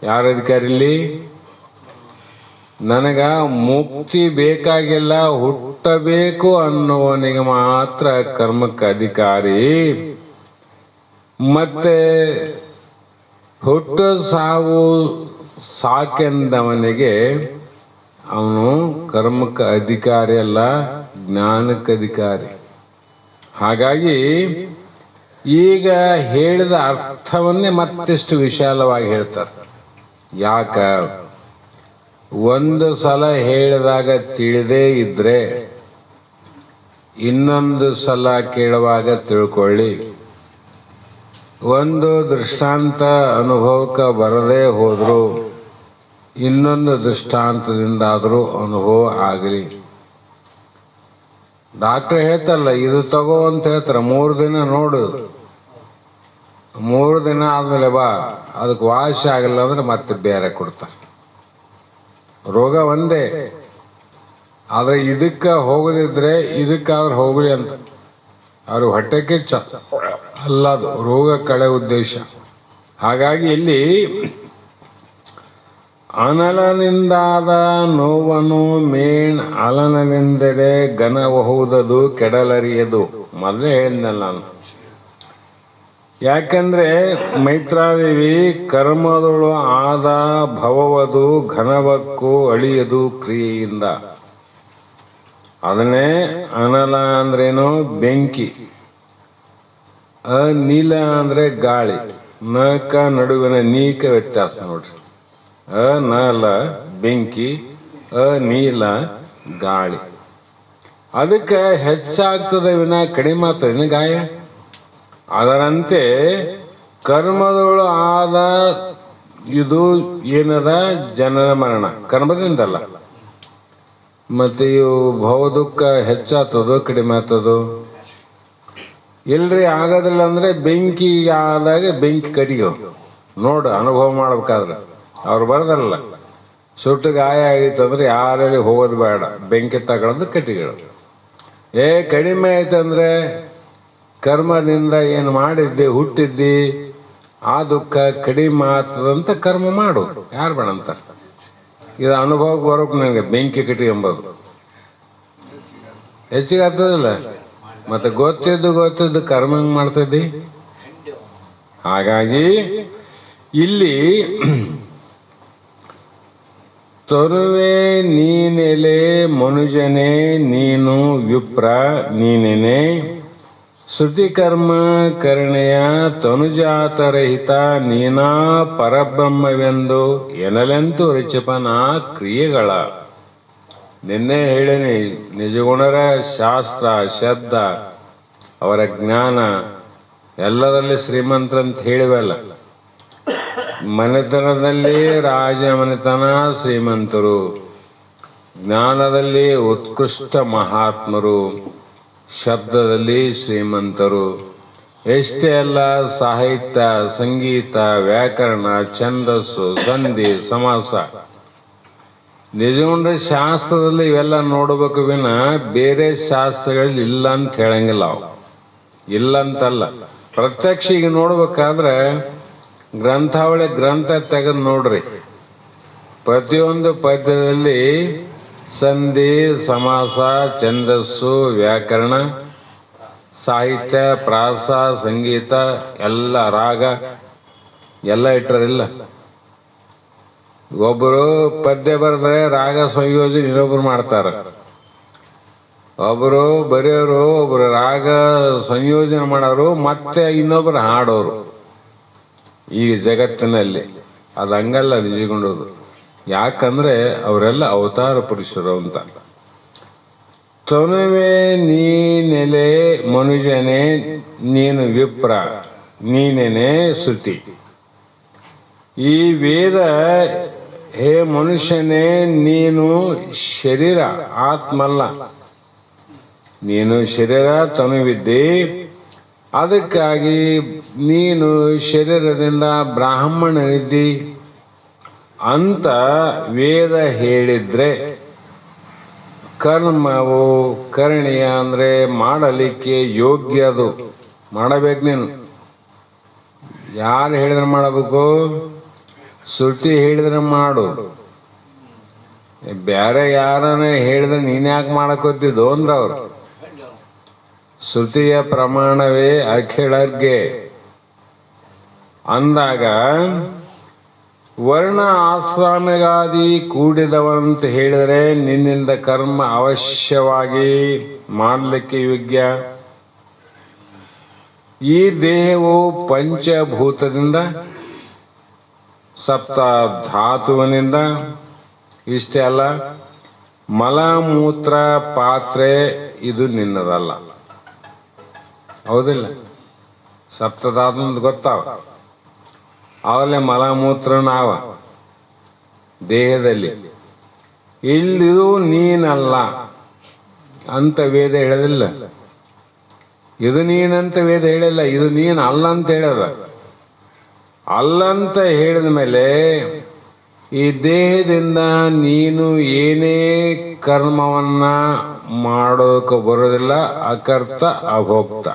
ಯಾರ ಅಧಿಕಾರಿ ಇಲ್ಲಿ? ನನಗ ಮುಕ್ತಿ ಬೇಕಾಗಿಲ್ಲ, ಹುಟ್ಟಬೇಕು ಅನ್ನುವನಿಗೆ ಮಾತ್ರ ಕರ್ಮಕ್ಕೆ ಅಧಿಕಾರಿ. ಮತ್ತೆ ಹುಟ್ಟು ಸಾವು ಸಾಕೆಂದವನಿಗೆ ಅವನು ಕರ್ಮಕ್ಕೆ ಅಧಿಕಾರಿ ಅಲ್ಲ, ಜ್ಞಾನಕ್ಕೆ ಅಧಿಕಾರಿ. ಹಾಗಾಗಿ ಈಗ ಹೇಳಿದ ಅರ್ಥವನ್ನೇ ಮತ್ತಿಷ್ಟು ವಿಶಾಲವಾಗಿ ಹೇಳ್ತಾರೆ. ಯಾಕ? ಒಂದು ಸಲ ಹೇಳಿದಾಗ ತಿಳಿದೇ ಇದ್ರೆ ಇನ್ನೊಂದು ಸಲ ಕೇಳುವಾಗ ತಿಳ್ಕೊಳ್ಳಿ. ಒಂದು ದೃಷ್ಟಾಂತ ಅನುಭವಕ್ಕೆ ಬರದೇ ಹೋದ್ರು ಇನ್ನೊಂದು ದೃಷ್ಟಾಂತದಿಂದಾದರೂ ಅನುಭವ ಆಗಲಿ. ಡಾಕ್ಟರ್ ಹೇಳ್ತಾರಲ್ಲ, ಇದು ತಗೋ ಅಂತ ಹೇಳ್ತಾರೆ, 3 ದಿನ ನೋಡು, 3 ದಿನ ಆದ್ಮೇಲೆ ಬಾ, ಅದಕ್ಕೆ ವಾಸಿ ಆಗಲ್ಲ ಅಂದ್ರೆ ಮತ್ತೆ ಬೇರೆ ಕೊಡ್ತಾರೆ. ರೋಗ ಒಂದೇ, ಆದ್ರೆ ಇದಕ್ಕೆ ಹೋಗದಿದ್ರೆ ಇದಕ್ಕಾದ್ರೆ ಹೋಗ್ಲಿ ಅಂತ. ಅವ್ರಿಗೆ ಹೊಟ್ಟೆ ಕಿಚ್ಚ ಅಲ್ಲ, ಅದು ರೋಗ ಕಳೆ ಉದ್ದೇಶ. ಹಾಗಾಗಿ ಇಲ್ಲಿ ಅನಲನಿಂದಾದ ನೋವನ್ನು ಮೇಣ್ ಅಲನನಿಂದೆಡೆ ಘನಬಹುದದು ಕೆಡಲರಿಯದು. ಮೊದಲೇ ಹೇಳಿದ್ನಲ್ಲ ನಾನು. ಯಾಕಂದ್ರೆ ಮೈತ್ರಾದೇವಿ ಕರ್ಮದೊಳು ಆದ ಭವವದು ಘನವಕ್ಕೂ ಅಳಿಯದು ಕ್ರಿಯೆಯಿಂದ. ಅದನ್ನೇ ಅನಲ ಅಂದ್ರೇನು? ಬೆಂಕಿ. ಅನಿಲ ಅಂದ್ರೆ ಗಾಳಿ. ನಕ ನಡುವಿನ ನೀಕ ವ್ಯತ್ಯಾಸ ನೋಡ್ರಿ. ಅನಲ ಬೆಂಕಿ, ಅನೀಲ ಗಾಳಿ. ಅದಕ್ಕೆ ಹೆಚ್ಚಾಗ್ತದೆ ವಿನ ಕಡಿಮೆ ಆಗ್ತದೆ ಗಾಯ. ಅದರಂತೆ ಕರ್ಮದೊಳು ಆದ ಇದು ಏನದ? ಜನನ ಮರಣ ಕರ್ಮದಿಂದಲ್ಲ. ಮತ್ತೆ ಇವು ಭವ ದುಃಖ ಹೆಚ್ಚಾಗ್ತದೋ ಕಡಿಮೆ ಆಗ್ತದೋ? ಇಲ್ರಿ, ಆಗೋದಿಲ್ಲ ಅಂದ್ರೆ ಬೆಂಕಿ ಆದಾಗ ಬೆಂಕಿ ಕಡಿಯೋ ನೋಡು, ಅನುಭವ ಮಾಡ್ಬೇಕಾದ್ರೆ. ಅವ್ರು ಬರದಲ್ಲ, ಸುಟ್ಟು ಗಾಯ ಆಗಿತ್ತಂದ್ರೆ ಯಾರಲ್ಲಿ ಹೋಗೋದು ಬೇಡ, ಬೆಂಕಿ ತಗೊಳ್ಳೋದು ಕಟ್ಟಿಗಳು. ಕಡಿಮೆ ಆಯ್ತಂದ್ರೆ ಕರ್ಮದಿಂದ ಏನು ಮಾಡಿದ್ದಿ, ಹುಟ್ಟಿದ್ದಿ, ಆ ದುಃಖ ಕಡಿಮೆ ಆಗ್ತದಂತ ಕರ್ಮ ಮಾಡು. ಯಾರು ಬೇಡ ಅಂತಾರೆ? ಇದು ಅನುಭವಕ್ಕೆ ಬರೋಕ್ ನನಗೆ ಬೆಂಕಿ ಕಟ್ಟಿ ಎಂಬುದು ಹೆಚ್ಚಿಗೆ ಆಗ್ತದಲ್ಲ. ಮತ್ತೆ ಗೊತ್ತಿದ್ದು ಕರ್ಮ ಹೆಂಗ್ ಮಾಡ್ತಿದ್ದಿ? ಹಾಗಾಗಿ ಇಲ್ಲಿ ತರುವೆ ನೀನೆಲೆ ಮನುಜನೇ ನೀನು ವಿಪ್ರ ನೀನೆನೆ ಶ್ರುತಿಕರ್ಮ ಕರ್ಣೆಯ ತನುಜಾತರಹಿತ ನೀನಾ ಪರಬ್ರಹ್ಮವೆಂದು ಎನಲೆಂತು ರಿಚಪನ ಕ್ರಿಯೆಗಳ. ನಿನ್ನೆ ಹೇಳೇನಿ, ನಿಜಗುಣರ ಶಾಸ್ತ್ರ ಶಬ್ದ ಅವರ ಜ್ಞಾನ ಎಲ್ಲದರಲ್ಲಿ ಶ್ರೀಮಂತರಂತ ಹೇಳಿವಲ್ಲ. ಮನೆತನದಲ್ಲಿ ರಾಜ ಮನೆತನ ಶ್ರೀಮಂತರು, ಜ್ಞಾನದಲ್ಲಿ ಉತ್ಕೃಷ್ಟ ಮಹಾತ್ಮರು, ಶಬ್ದದಲ್ಲಿ ಶ್ರೀಮಂತರು. ಎಷ್ಟೇ ಅಲ್ಲ, ಸಾಹಿತ್ಯ, ಸಂಗೀತ, ವ್ಯಾಕರಣ, ಛಂದಸ್ಸು, ಸಂಧಿ, ಸಮಾಸ, ನಿಜಗೊಂಡ್ರೆ ಶಾಸ್ತ್ರದಲ್ಲಿ ಇವೆಲ್ಲ ನೋಡ್ಬೇಕು ವಿನ ಬೇರೆ ಶಾಸ್ತ್ರಗಳಲ್ಲಿ ಇಲ್ಲ ಅಂತ ಹೇಳಂಗಿಲ್ಲ. ಅವು ಇಲ್ಲ ಅಂತಲ್ಲ, ಪ್ರತ್ಯಕ್ಷ ಈಗ ನೋಡ್ಬೇಕಾದ್ರೆ ಗ್ರಂಥಾವಳಿ ಗ್ರಂಥ ತೆಗೆದು ನೋಡ್ರಿ. ಪ್ರತಿಯೊಂದು ಪದ್ಯದಲ್ಲಿ ಸಂಧಿ, ಸಮಾಸ, ಛಂದಸ್ಸು, ವ್ಯಾಕರಣ, ಸಾಹಿತ್ಯ, ಪ್ರಾಸ, ಸಂಗೀತ, ಎಲ್ಲ ರಾಗ ಎಲ್ಲ ಇಟ್ಟರಿಲ್ಲ. ಒಬ್ಬರು ಪದ್ಯ ಬರೆದ್ರೆ ರಾಗ ಸಂಯೋಜನೆ ಇನ್ನೊಬ್ರು ಮಾಡ್ತಾರೆ, ಒಬ್ಬರು ಬರೆಯೋರು, ಒಬ್ರು ರಾಗ ಸಂಯೋಜನೆ ಮಾಡೋರು, ಮತ್ತೆ ಇನ್ನೊಬ್ರು ಹಾಡೋರು. ಈ ಜಗತ್ತಿನಲ್ಲಿ ಅದು ಹಂಗಲ್ಲ ನಿಜಗೊಂಡೋದು. ಯಾಕಂದ್ರೆ ಅವರೆಲ್ಲ ಅವತಾರ ಪುರುಷರು ಅಂತ. ತನುವೆ ನೀನೆಲೆ ಮನುಜನೇ ನೀನು ವಿಪ್ರ ನೀನೇನೆ ಶ್ರುತಿ. ಈ ವೇದ ಹೇ ಮನುಷ್ಯನೇ ನೀನು ಶರೀರ, ಆತ್ಮಲ್ಲ. ನೀನು ಶರೀರ ತನುವಿದ್ದಿ, ಅದಕ್ಕಾಗಿ ನೀನು ಶರೀರದಿಂದ ಬ್ರಾಹ್ಮಣನಿದ್ದಿ ಅಂತ ವೇದ ಹೇಳಿದ್ರೆ ಕರ್ಮವು ಕರಣೀಯ ಅಂದರೆ ಮಾಡಲಿಕ್ಕೆ ಯೋಗ್ಯ, ಅದು ಮಾಡಬೇಕು. ನೀನು ಯಾರು ಹೇಳಿದ್ರೆ ಮಾಡಬೇಕು? ಶ್ರುತಿ ಹೇಳಿದ್ರೆ ಮಾಡು. ಬೇರೆ ಯಾರನ್ನ ಹೇಳಿದ್ರೆ ನೀನು ಯಾಕೆ ಮಾಡಕ್ಕೋತಿದ್ದು ಅಂದ್ರೆ ಅವರು ಶ್ರುತಿಯ ಪ್ರಮಾಣವೇ ಅಖಿಳರ್ಗೆ ಅಂದಾಗ ವರ್ಣ ಆಶ್ರಮಗಾದಿ ಕೂಡಿದವಂತ ಹೇಳಿದರೆ ನಿನ್ನಿಂದ ಕರ್ಮ ಅವಶ್ಯವಾಗಿ ಮಾಡಲಿಕ್ಕೆ ಯೋಗ್ಯ. ಈ ದೇಹವು ಪಂಚಭೂತದಿಂದ ಸಪ್ತ ಧಾತುವಿನಿಂದ ಇಷ್ಟೇ ಅಲ್ಲ, ಮಲಮೂತ್ರ ಪಾತ್ರೆ ಇದು ನಿನ್ನದಲ್ಲ. ಹೌದಿಲ್ಲ? ಸಪ್ತಧಾತು ಗೊತ್ತಾವ. ಅವಲ್ಲೇ ಮಲಮೂತ್ರ ನಾವ ದೇಹದಲ್ಲಿ. ಇಲ್ಲಿದು ನೀನಲ್ಲ ಅಂತ ವೇದ ಹೇಳೋದಿಲ್ಲ. ಇದು ನೀನಂತ ವೇದ ಹೇಳಿಲ್ಲ. ಇದು ನೀನು ಅಲ್ಲ ಅಂತ ಹೇಳ್ಯದ. ಅಲ್ಲಂತ ಹೇಳಿದ ಮೇಲೆ ಈ ದೇಹದಿಂದ ನೀನು ಏನೇ ಕರ್ಮವನ್ನ ಮಾಡೋಕೆ ಬರೋದಿಲ್ಲ. ಅಕರ್ತ ಅಭೋಕ್ತ.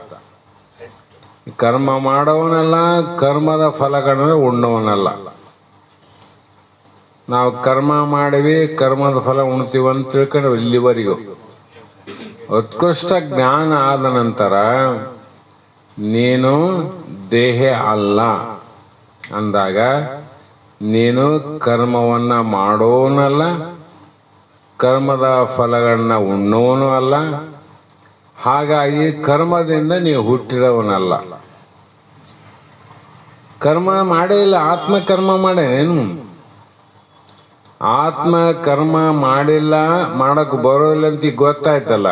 ಕರ್ಮ ಮಾಡೋವನಲ್ಲ, ಕರ್ಮದ ಫಲಗಳನ್ನು ಉಣ್ಣವನಲ್ಲ. ನಾವು ಕರ್ಮ ಮಾಡಿವಿ, ಕರ್ಮದ ಫಲ ಉಣ್ತೀವಿ ಅಂತ ತಿಳ್ಕೊಂಡು ಇಲ್ಲಿವರೆಗೂ ಉತ್ಕೃಷ್ಟ ಜ್ಞಾನ ಆದ ನಂತರ ನೀನು ದೇಹ ಅಲ್ಲ ಅಂದಾಗ ನೀನು ಕರ್ಮವನ್ನ ಮಾಡೋನಲ್ಲ, ಕರ್ಮದ ಫಲಗಳನ್ನ ಉಣ್ಣೋನು ಅಲ್ಲ. ಹಾಗಾಗಿ ಕರ್ಮದಿಂದ ನೀವು ಹುಟ್ಟಿದವನಲ್ಲ. ಕರ್ಮ ಮಾಡೇ ಇಲ್ಲ. ಆತ್ಮ ಕರ್ಮ ಮಾಡೇನೇನು? ಆತ್ಮ ಕರ್ಮ ಮಾಡಿಲ್ಲ, ಮಾಡಕ್ ಬರೋದಿಲ್ಲ ಅಂತ ಈಗ ಗೊತ್ತಾಯ್ತಲ್ಲ.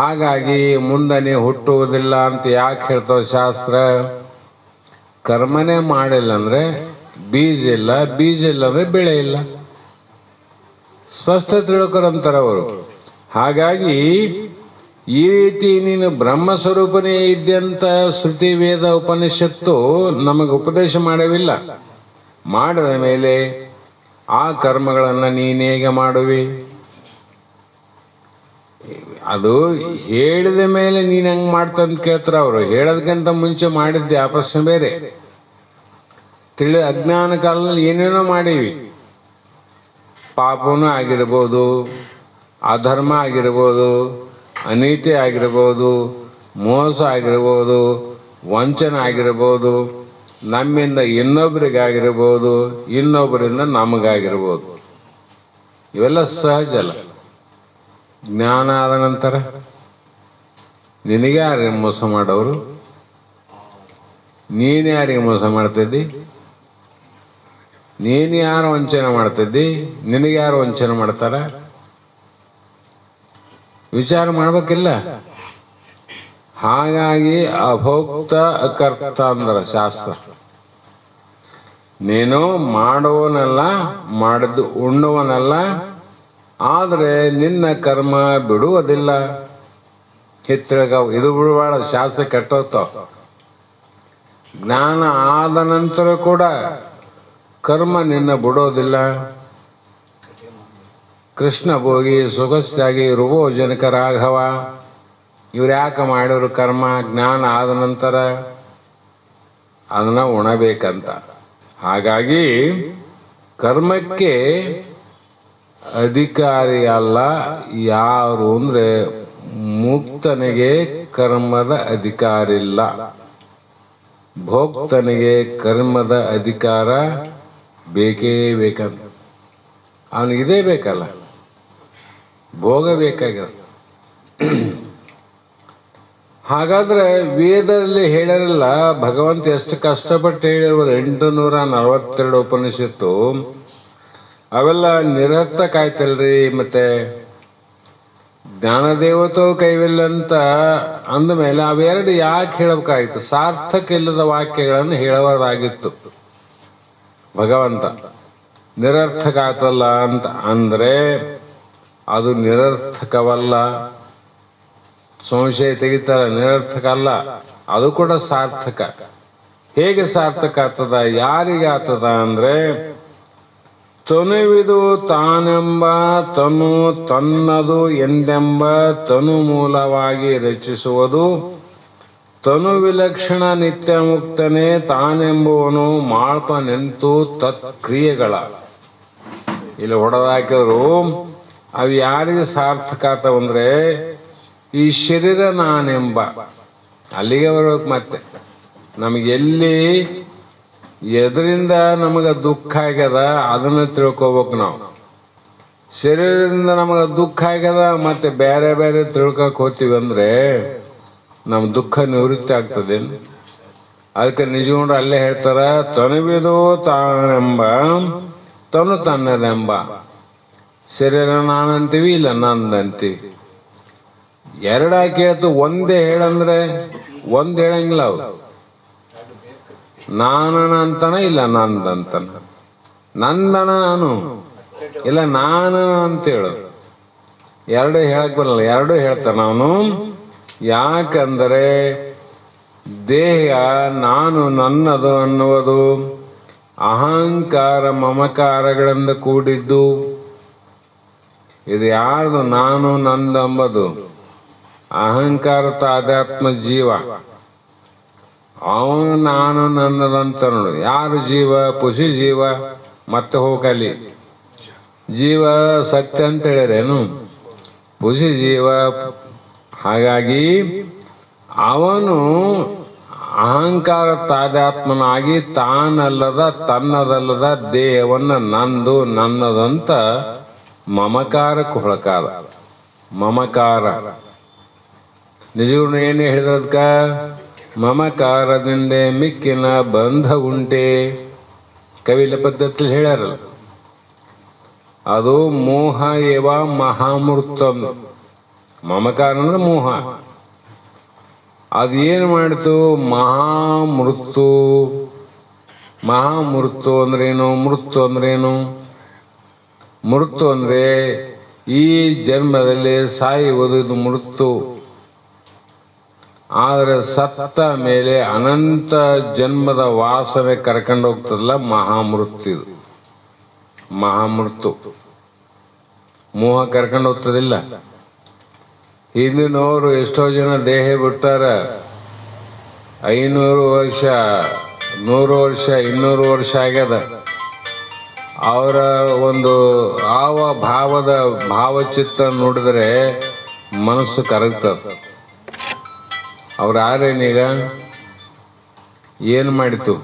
ಹಾಗಾಗಿ ಮುಂದೆ ನೀವು ಹುಟ್ಟುವುದಿಲ್ಲ ಅಂತ ಯಾಕೆ ಹೇಳ್ತಾವ ಶಾಸ್ತ್ರ? ಕರ್ಮನೇ ಮಾಡಿಲ್ಲ ಅಂದ್ರೆ ಬೀಜ ಇಲ್ಲ, ಬೀಜ ಇಲ್ಲ ಅಂದ್ರೆ ಬೆಳೆ ಇಲ್ಲ. ಸ್ಪಷ್ಟ ತಿಳ್ಕೊರಂತಾರ ಅವರು. ಹಾಗಾಗಿ ಈ ರೀತಿ ನೀನು ಬ್ರಹ್ಮಸ್ವರೂಪನೇ ಇದ್ದಂತ ಶ್ರುತಿ ವೇದ ಉಪನಿಷತ್ತು ನಮಗೆ ಉಪದೇಶ ಮಾಡವಿಲ್ಲ. ಮಾಡಿದ ಮೇಲೆ ಆ ಕರ್ಮಗಳನ್ನು ನೀನೇಗೆ ಮಾಡುವಿ? ಅದು ಹೇಳಿದ ಮೇಲೆ ನೀನು ಹೆಂಗೆ ಮಾಡ್ತಂತ ಕೇಳ್ತಾರ ಅವರು. ಹೇಳೋದಕ್ಕಿಂತ ಮುಂಚೆ ಮಾಡಿದ್ದೆ ಆ ಪ್ರಶ್ನೆ ಬೇರೆ. ಅಜ್ಞಾನ ಕಾಲದಲ್ಲಿ ಏನೇನೋ ಮಾಡೀವಿ. ಪಾಪನೂ ಆಗಿರ್ಬೋದು, ಅಧರ್ಮ ಆಗಿರ್ಬೋದು, ಅನೀತಿ ಆಗಿರ್ಬೋದು, ಮೋಸ ಆಗಿರ್ಬೋದು, ವಂಚನ ಆಗಿರ್ಬೋದು, ನಮ್ಮಿಂದ ಇನ್ನೊಬ್ಬರಿಗಾಗಿರ್ಬೋದು, ಇನ್ನೊಬ್ಬರಿಂದ ನಮಗಾಗಿರ್ಬೋದು. ಇವೆಲ್ಲ ಸಹಜ ಅಲ್ಲ. ಜ್ಞಾನ ಆದ ನಂತರ ನಿನಗೆ ಯಾರಿಗೆ ಮೋಸ ಮಾಡೋರು? ನೀನು ಯಾರಿಗೆ ಮೋಸ ಮಾಡ್ತಿದ್ದಿ? ನೀನು ಯಾರು ವಂಚನೆ ಮಾಡ್ತಿದ್ದಿ? ನಿನಗೆ ಯಾರು ವಂಚನೆ ಮಾಡ್ತಾರ? ವಿಚಾರ ಮಾಡ್ಬೇಕಿಲ್ಲ. ಹಾಗಾಗಿ ಅಭೋಕ್ತ ಅಕರ್ತ ಅಂದ್ರ ಶಾಸ್ತ್ರ. ನೀನು ಮಾಡುವನಲ್ಲ, ಮಾಡಿದ್ದು ಉಣ್ಣುವನಲ್ಲ, ಆದರೆ ನಿನ್ನ ಕರ್ಮ ಬಿಡುವುದಿಲ್ಲ. ಇದು ಬಿಡುವಾಳ ಶಾಸ್ತ್ರ ಕೆಟ್ಟೋಗ್ತಾವ. ಜ್ಞಾನ ಆದ ನಂತರ ಕೂಡ ಕರ್ಮ ನಿನ್ನ ಬಿಡೋದಿಲ್ಲ. ಕೃಷ್ಣ ಭೋಗಿ ಸುಖಸ್ಥಾಗಿ ರುಭೋ ಜನಕ ರಾಘವ ಇವ್ರು ಯಾಕೆ ಮಾಡಿದ್ರು ಕರ್ಮ? ಜ್ಞಾನ ಆದ ನಂತರ ಅದನ್ನ ಉಣಬೇಕಂತ. ಹಾಗಾಗಿ ಕರ್ಮಕ್ಕೆ ಅಧಿಕಾರಿ ಅಲ್ಲ ಯಾರು ಅಂದ್ರೆ ಮುಕ್ತನಿಗೆ ಕರ್ಮದ ಅಧಿಕಾರ ಇಲ್ಲ. ಭೋಕ್ತನಿಗೆ ಕರ್ಮದ ಅಧಿಕಾರ ಬೇಕೇ ಬೇಕಂತ. ಅವನಿಗೆ ಇದೇ ಬೇಕಲ್ಲ, ಭೋಗ ಬೇಕಾಗಿರ. ಹಾಗಾದ್ರೆ ವೇದದಲ್ಲಿ ಹೇಳಿರಲ್ಲ, ಭಗವಂತ ಎಷ್ಟು ಕಷ್ಟಪಟ್ಟು ಹೇಳಿರ್ಬೋದು. 842 ಉಪನಿಷತ್ತು ಅವೆಲ್ಲ ನಿರರ್ಥಕ ಆಯ್ತಲ್ರಿ. ಮತ್ತೆ ಜ್ಞಾನದೇವತೋ ಕೈವಿಲ್ಲ ಅಂತ ಅಂದಮೇಲೆ ಅವೆರಡು ಯಾಕೆ ಹೇಳಬೇಕಾಗಿತ್ತು? ಸಾರ್ಥಕ ಇಲ್ಲದ ವಾಕ್ಯಗಳನ್ನು ಹೇಳಬಾರ್ದಾಗಿತ್ತು ಭಗವಂತ. ನಿರರ್ಥಕ ಆತಲ್ಲ ಅಂತ ಅಂದ್ರೆ ಅದು ನಿರರ್ಥಕವಲ್ಲ. ಸಂಶಯ ತೆಗಿತಾರ, ನಿರರ್ಥಕ ಅಲ್ಲ, ಅದು ಕೂಡ ಸಾರ್ಥಕ. ಹೇಗೆ ಸಾರ್ಥಕ ಆಗ್ತದ? ಯಾರಿಗೆ ಆಗ್ತದ ಅಂದ್ರೆ ತನುವಿದು ತಾನೆಂಬ ತನು ತನ್ನದು ಎಂದೆಂಬ ತನು ಮೂಲವಾಗಿ ರಚಿಸುವುದು. ತನು ವಿಲಕ್ಷಣ ನಿತ್ಯ ಮುಕ್ತನೇ ತಾನೆಂಬುವನು ಮಾಳ್ಪನೆಂತು ತತ್ಕ್ರಿಯೆಗಳ. ಇಲ್ಲಿ ಹೊಡೆದಾಕಿದ್ರು ಅವು ಯಾರಿಗೆ ಸಾರ್ಥಕ ಆತವಂದ್ರೆ ಈ ಶರೀರ ನಾನೆಂಬ ಅಲ್ಲಿಗೆ ಬರ್ಬೇಕು. ಮತ್ತೆ ನಮಗೆ ಎಲ್ಲಿ ಎದರಿಂದ ನಮಗೆ ದುಃಖ ಆಗ್ಯದ ಅದನ್ನ ತಿಳ್ಕೊಬೇಕು ನಾವು. ಶರೀರದಿಂದ ನಮಗೆ ದುಃಖ ಆಗ್ಯದ ಮತ್ತೆ ಬೇರೆ ಬೇರೆ ತಿಳ್ಕೊಕ್ ಹೋಗ್ತೀವಿ ಅಂದ್ರೆ ನಮ್ಮ ದುಃಖ ನಿವೃತ್ತಿ ಆಗ್ತದೆ. ಅದಕ್ಕೆ ನಿಜಗೊಂಡ್ರು ಅಲ್ಲೇ ಹೇಳ್ತಾರ, ತನುವಿದು ತಾನೆಂಬ ತನು ತನ್ನದೆಂಬ. ಶರೀರ ನಾನಂತೀವಿ, ಇಲ್ಲ ನಂದಂತೀವಿ. ಎರಡಾಕಿ ಹೇಳ್ತು, ಒಂದೇ ಹೇಳಂದ್ರೆ ಒಂದ್ ಹೇಳಂಗಿಲ್ಲ. ಅವು ನಾನನ ಅಂತಾನ, ಇಲ್ಲ ನಂದಂತಾನ. ನಂದನ ನಾನು, ಇಲ್ಲ ನಾನು ಅಂತ ಹೇಳೋದು. ಎರಡು ಹೇಳಕ್ ಬರಲ್ಲ, ಎರಡು ಹೇಳ್ತಾನ ಅವನು. ಯಾಕಂದರೆ ದೇಹ ನಾನು ನನ್ನದು ಅನ್ನುವುದು ಅಹಂಕಾರ ಮಮಕಾರಗಳಿಂದ ಕೂಡಿದ್ದು. ಇದು ಯಾರ್ದು ನಾನು ನಂದು ಎಂಬುದು? ಅಹಂಕಾರ ತಾದಾತ್ಮ ಜೀವ. ಅವನು ನಾನು ನನ್ನದಂತ ನೋಡು. ಯಾರು ಜೀವ? ಪುಷಿ ಜೀವ. ಮತ್ತೆ ಹೋಗಲಿ ಜೀವ ಸತ್ಯ ಅಂತ ಹೇಳಿರೇನು? ಪುಷಿ ಜೀವ. ಹಾಗಾಗಿ ಅವನು ಅಹಂಕಾರ ತಾದಾತ್ಮನಾಗಿ ತಾನಲ್ಲದ ತನ್ನದಲ್ಲದ ದೇಹವನ್ನು ನಂದು ನನ್ನದಂತ ಮಮಕಾರಕ್ಕೆ ಹೊಳಕಾದ. ಮಮಕಾರ ನಿಜಗಳು ಏನು ಹೇಳಿದ್ರದ್ಕ? ಮಮಕಾರದಿಂದ ಮಿಕ್ಕಿನ ಬಂಧ ಉಂಟೆ. ಕವಿಲ ಪದ್ಧತಿಯಲ್ಲಿ ಹೇಳ್ಯಾರಲ್ಲ, ಅದು ಮೋಹ ಏವ ಮಹಾಮೃತ. ಮಮಕಾರ ಅಂದ್ರೆ ಮೋಹ. ಅದೇನು ಮಾಡಿತು? ಮಹಾಮೃತು. ಮಹಾಮೃತು ಅಂದ್ರೇನು? ಮೃತು ಅಂದ್ರೇನು? ಮೃತು ಅಂದ್ರೆ ಈ ಜನ್ಮದಲ್ಲಿ ಸಾಯುವುದು, ಇದು ಮೃತು. ಆದರೆ ಸತ್ತ ಮೇಲೆ ಅನಂತ ಜನ್ಮದ ವಾಸನೆ ಕರ್ಕೊಂಡು ಹೋಗ್ತದಲ್ಲ, ಮಹಾಮೃತ್ಯು. ಇದು ಮಹಾಮೃತು. ಮೋಹ ಕರ್ಕೊಂಡು ಹೋಗ್ತದಿಲ್ಲ. ಹಿಂದಿನವರು ಎಷ್ಟೋ ಜನ ದೇಹ ಬಿಟ್ಟಾರ. 500 ವರ್ಷ, 100 ವರ್ಷ, 200 ವರ್ಷ ಆಗ್ಯದ. ಅವರ ಒಂದು ಭಾವದ ಭಾವಚಿತ್ರ ನೋಡಿದ್ರೆ ಮನಸ್ಸು ಕರಗ್ತದ. ಅವ್ರು ಯಾರೇನೀಗ ಏನು ಮಾಡಿತು?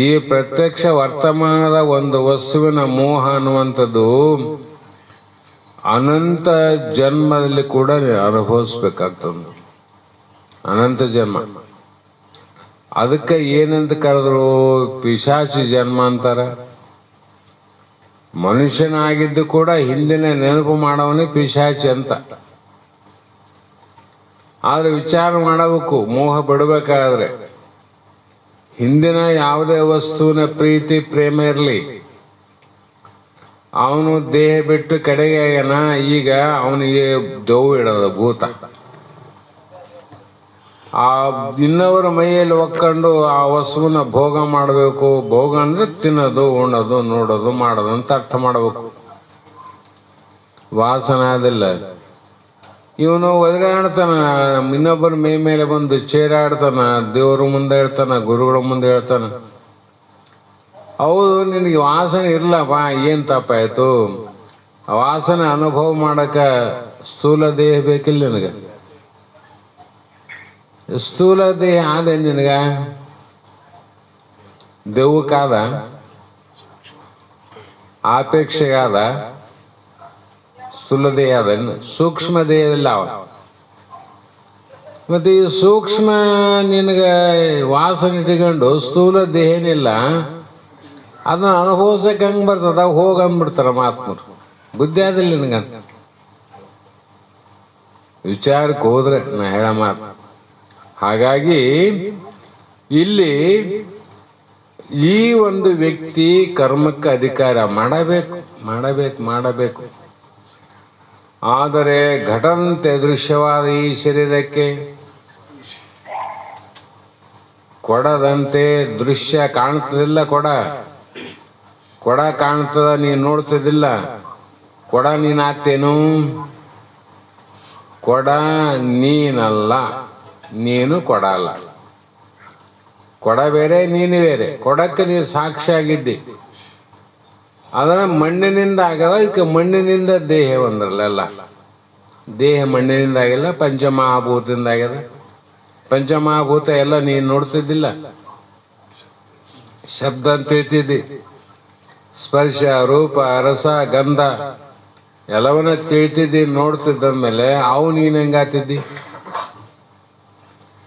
ಈ ಪ್ರತ್ಯಕ್ಷ ವರ್ತಮಾನದ ಒಂದು ವಸ್ತುವಿನ ಮೋಹ ಅನ್ನುವಂಥದ್ದು ಅನಂತ ಜನ್ಮದಲ್ಲಿ ಕೂಡ ಅನುಭವಿಸ್ಬೇಕಾಗ್ತದೆ. ಅನಂತ ಜನ್ಮ. ಅದಕ್ಕೆ ಏನಂತ ಕರೆದ್ರು? ಪಿಶಾಚಿ ಜನ್ಮ ಅಂತಾರ. ಮನುಷ್ಯನಾಗಿದ್ದು ಕೂಡ ಹಿಂದಿನ ನೆನಪು ಮಾಡವನೇ ಪಿಶಾಚಿ ಅಂತ. ಆದ್ರೆ ವಿಚಾರ ಮಾಡಬೇಕು, ಮೋಹ ಬಿಡಬೇಕಾದ್ರೆ ಹಿಂದಿನ ಯಾವುದೇ ವಸ್ತುವಿನ ಪ್ರೀತಿ ಪ್ರೇಮ ಇರಲಿ, ಅವನು ದೇಹ ಬಿಟ್ಟು ಕಡೆಗೆ ಈಗ ಅವನಿಗೆ ದೆವ್ವ ಇಡೋದು, ಭೂತ. ಆ ಇನ್ನವರ ಮೈಯಲ್ಲಿ ಒಕ್ಕೊಂಡು ಆ ವಸ್ತುವನ್ನ ಭೋಗ ಮಾಡಬೇಕು. ಭೋಗ ಅಂದ್ರೆ ತಿನ್ನೋದು, ಉಣ್ಣೋದು, ನೋಡೋದು, ಮಾಡೋದು ಅಂತ ಅರ್ಥ ಮಾಡಬೇಕು. ವಾಸನ ಅದಿಲ್ಲ. ಇವನು ಒದರಾಡ್ತಾನ, ಇನ್ನೊಬ್ಬರ ಮೈ ಮೇಲೆ ಬಂದು ಚೇರಾಡ್ತಾನ, ದೇವ್ರ ಮುಂದೆ ಹೇಳ್ತಾನ, ಗುರುಗಳ ಮುಂದೆ ಹೇಳ್ತಾನ. ಹೌದು, ನಿನಗೆ ವಾಸನೆ ಇರ್ಲಪ್ಪ, ಏನ್ ತಪ್ಪಾಯ್ತು? ವಾಸನೆ ಅನುಭವ ಮಾಡಕ ಸ್ಥೂಲ ದೇಹ ಬೇಕಿಲ್ಲ ನಿನಗೆ? ಸ್ಥೂಲ ದೇಹ ಆದ ನಿನಗ? ದೆವ್ವಕ್ಕಾದ? ಆಪೇಕ್ಷೆಗಾದ? ಸ್ಥೂಲ ದೇಹ ಅದ? ಸೂಕ್ಷ್ಮ ದೇಹದಲ್ಲ ಅವ. ಮತ್ತೆ ಈ ಸೂಕ್ಷ್ಮ ನಿನಗ ವಾಸನೆ ಇಟ್ಕೊಂಡು ಸ್ಥೂಲ ದೇಹನಿಲ್ಲ, ಅದನ್ನ ಅನುಭವಿಸಕ್ಕೆ ಹಂಗೆ ಬರ್ತದ? ಹೋಗಂದ್ಬಿಡ್ತಾರ ಮಹಾತ್ಮರು. ಬುದ್ಧಿ ಆದಿಲ್ಲ ನಿನಗಂತ ವಿಚಾರಕ್ಕೆ ಹೋದ್ರೆ ನಾ ಹೇಳ ಮಾತು. ಹಾಗಾಗಿ ಇಲ್ಲಿ ಈ ಒಂದು ವ್ಯಕ್ತಿ ಕರ್ಮಕ್ಕೆ ಅಧಿಕಾರ ಮಾಡಬೇಕು ಮಾಡಬೇಕು ಮಾಡಬೇಕು. ಆದರೆ ಘಟಂತೆ ದೃಶ್ಯವಾದ ಈ ಶರೀರಕ್ಕೆ ಕೊಡದಂತೆ ದೃಶ್ಯ ಕಾಣ್ತದಿಲ್ಲ. ಕೊಡ ಕೊಡ ಕಾಣ್ತದ, ನೀನು ನೋಡ್ತಿದ್ದಿಲ್ಲ. ಕೊಡ ನೀನಾಗ್ತೇನು? ಕೊಡ ನೀನಲ್ಲ, ನೀನು ಕೊಡ ಅಲ್ಲ. ಕೊಡ ಬೇರೆ, ನೀನು ಬೇರೆ. ಕೊಡಕ್ಕೆ ನೀನು ಸಾಕ್ಷಿಯಾಗಿದ್ದಿ. ಅದರ ಮಣ್ಣಿನಿಂದ ಆಗದ, ಈಗ ಮಣ್ಣಿನಿಂದ ದೇಹ ಒಂದ್ರಲ್ಲ. ದೇಹ ಮಣ್ಣಿನಿಂದ ಆಗಿಲ್ಲ, ಪಂಚಮಹಾಭೂತದಿಂದ ಆಗ್ಯದ. ಪಂಚಮಹಾಭೂತ ಎಲ್ಲ ನೀನು ನೋಡ್ತಿದ್ದಿಲ್ಲ. ಶಬ್ದ ಅಂತ ಹೇಳ್ತಿದ್ದಿ, ಸ್ಪರ್ಶ, ರೂಪ, ರಸ, ಗಂಧ ಎಲ್ಲವನ್ನ ತಿಳಿತಿದ್ದಿ. ನೋಡ್ತಿದ್ದಂದ್ಮೇಲೆ ಅವು ನೀನು ಹೆಂಗಾತಿದ್ದಿ?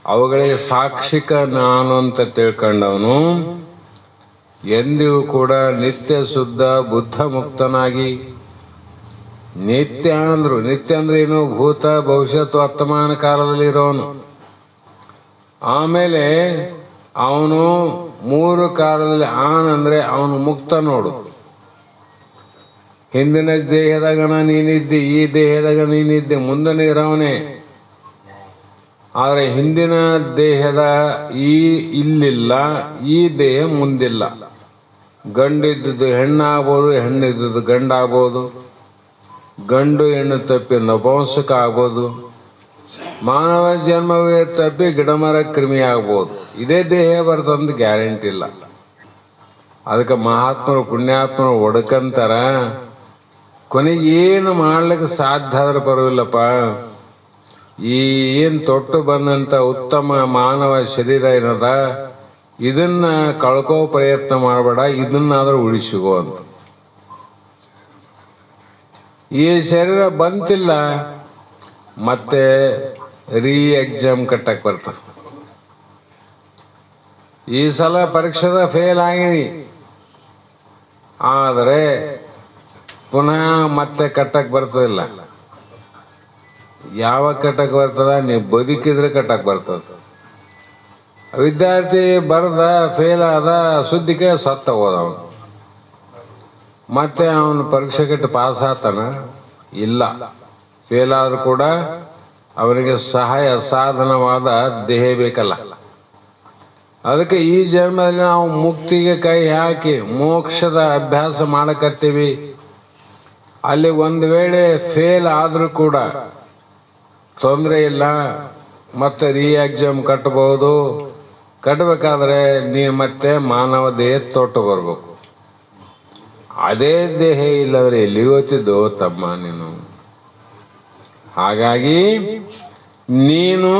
ಅವುಗಳಿಗೆ ಸಾಕ್ಷಿಕ ನಾನು ಅಂತ ತಿಳ್ಕೊಂಡವನು ಎಂದಿಗೂ ಕೂಡ ನಿತ್ಯ ಶುದ್ಧ ಬುದ್ಧ ಮುಕ್ತನಾಗಿ, ನಿತ್ಯ ಅಂದ್ರೆ ಏನು? ಭೂತ, ಭವಿಷ್ಯತ್, ವರ್ತಮಾನ ಕಾಲದಲ್ಲಿ ಇರೋನು. ಆಮೇಲೆ ಅವನು 3 ಕಾಲದಲ್ಲಿ ಅಂದ್ರೆ ಅವನು ಮುಕ್ತ ನೋಡು. ಹಿಂದಿನ ದೇಹದಾಗ ನೀನಿದ್ದಿ, ಈ ದೇಹದಾಗ ನೀನಿದ್ದೆ, ಮುಂದನೇ ಇರೋವನೇ. ಆದರೆ ಹಿಂದಿನ ದೇಹದ ಇಲ್ಲಿಲ್ಲ, ಈ ದೇಹ ಮುಂದಿಲ್ಲ. ಗಂಡಿದ್ದುದು ಹೆಣ್ಣಾಗ್ಬೋದು, ಹೆಣ್ಣಿದ್ದುದು ಗಂಡಾಗ್ಬೋದು, ಗಂಡು ಹೆಣ್ಣು ತಪ್ಪಿ ನಪುಂಸಕ ಆಗ್ಬೋದು, ಮಾನವ ಜನ್ಮವೇ ತಪ್ಪಿ ಗಿಡಮರ ಕ್ರಿಮಿ ಆಗ್ಬೋದು. ಇದೇ ದೇಹ ಬರ್ತಂದು ಗ್ಯಾರಂಟಿ ಇಲ್ಲ. ಅದಕ್ಕೆ ಮಹಾತ್ಮರು ಪುಣ್ಯಾತ್ಮರು ಒಡ್ಕಂತಾರ, ಕೊನೆಗೆ ಏನು ಮಾಡ್ಲಿಕ್ಕೆ ಸಾಧ್ಯ ಆದ್ರೆ ಪರವಾಗಿಲ್ಲಪ್ಪ, ಈ ಏನು ತೊಟ್ಟು ಬಂದಂತ ಉತ್ತಮ ಮಾನವ ಶರೀರ ಏನದ, ಇದನ್ನ ಕಳ್ಕೋ ಪ್ರಯತ್ನ ಮಾಡಬೇಡ, ಇದನ್ನಾದ್ರೂ ಉಳಿಸಿಗೋ ಅಂತ. ಈ ಶರೀರ ಬಂತಿಲ್ಲ, ಮತ್ತೆ ಎಕ್ಸಾಮ್ ಕಟ್ಟಕ್ ಬರ್ತದೆ. ಈ ಸಲ ಪರೀಕ್ಷೆದ ಫೇಲ್ ಆಗಿನಿ, ಆದರೆ ಪುನಃ ಮತ್ತೆ ಕಟ್ಟಕ್ ಬರ್ತದಿಲ್ಲ. ಯಾವಾಗ ಕಟ್ಟಕ್ ಬರ್ತದ? ನೀವು ಬದುಕಿದ್ರೆ ಕಟ್ಟಕ್ ಬರ್ತದ. ವಿದ್ಯಾರ್ಥಿ ಬರ್ದ ಫೇಲ್ ಆದ, ಸುದ್ದಿಗೆ ಸತ್ತ ಹೋದ ಅವನು. ಮತ್ತೆ ಅವನು ಪರೀಕ್ಷೆ ಕಟ್ಟಿ ಪಾಸ್ ಆತನ? ಇಲ್ಲ. ಫೇಲ್ ಆದ್ರೂ ಕೂಡ ಅವನಿಗೆ ಸಹಾಯ ಸಾಧನವಾದ ದೇಹ ಬೇಕಲ್ಲ. ಅದಕ್ಕೆ ಈ ಜನ್ಮದಲ್ಲಿ ನಾವು ಮುಕ್ತಿಗೆ ಕೈ ಹಾಕಿ ಮೋಕ್ಷದ ಅಭ್ಯಾಸ ಮಾಡಕತ್ತೀವಿ. ಅಲ್ಲಿ ಒಂದು ವೇಳೆ ಫೇಲ್ ಆದ್ರೂ ಕೂಡ ತೊಂದರೆ ಇಲ್ಲ, ಮತ್ತೆ ಎಕ್ಸಾಮ್ ಕಟ್ಟಬಹುದು. ಕಟ್ಟಬೇಕಾದ್ರೆ ನೀವು ಮತ್ತೆ ಮಾನವ ದೇಹ ತೊಟ್ಟು ಬರ್ಬೇಕು. ಅದೇ ದೇಹ ಇಲ್ಲದ್ರೆ ಎಲ್ಲಿ ಹೋಗ್ತಿದ್ದೋ ತಮ್ಮ ನೀನು? ಹಾಗಾಗಿ ನೀನು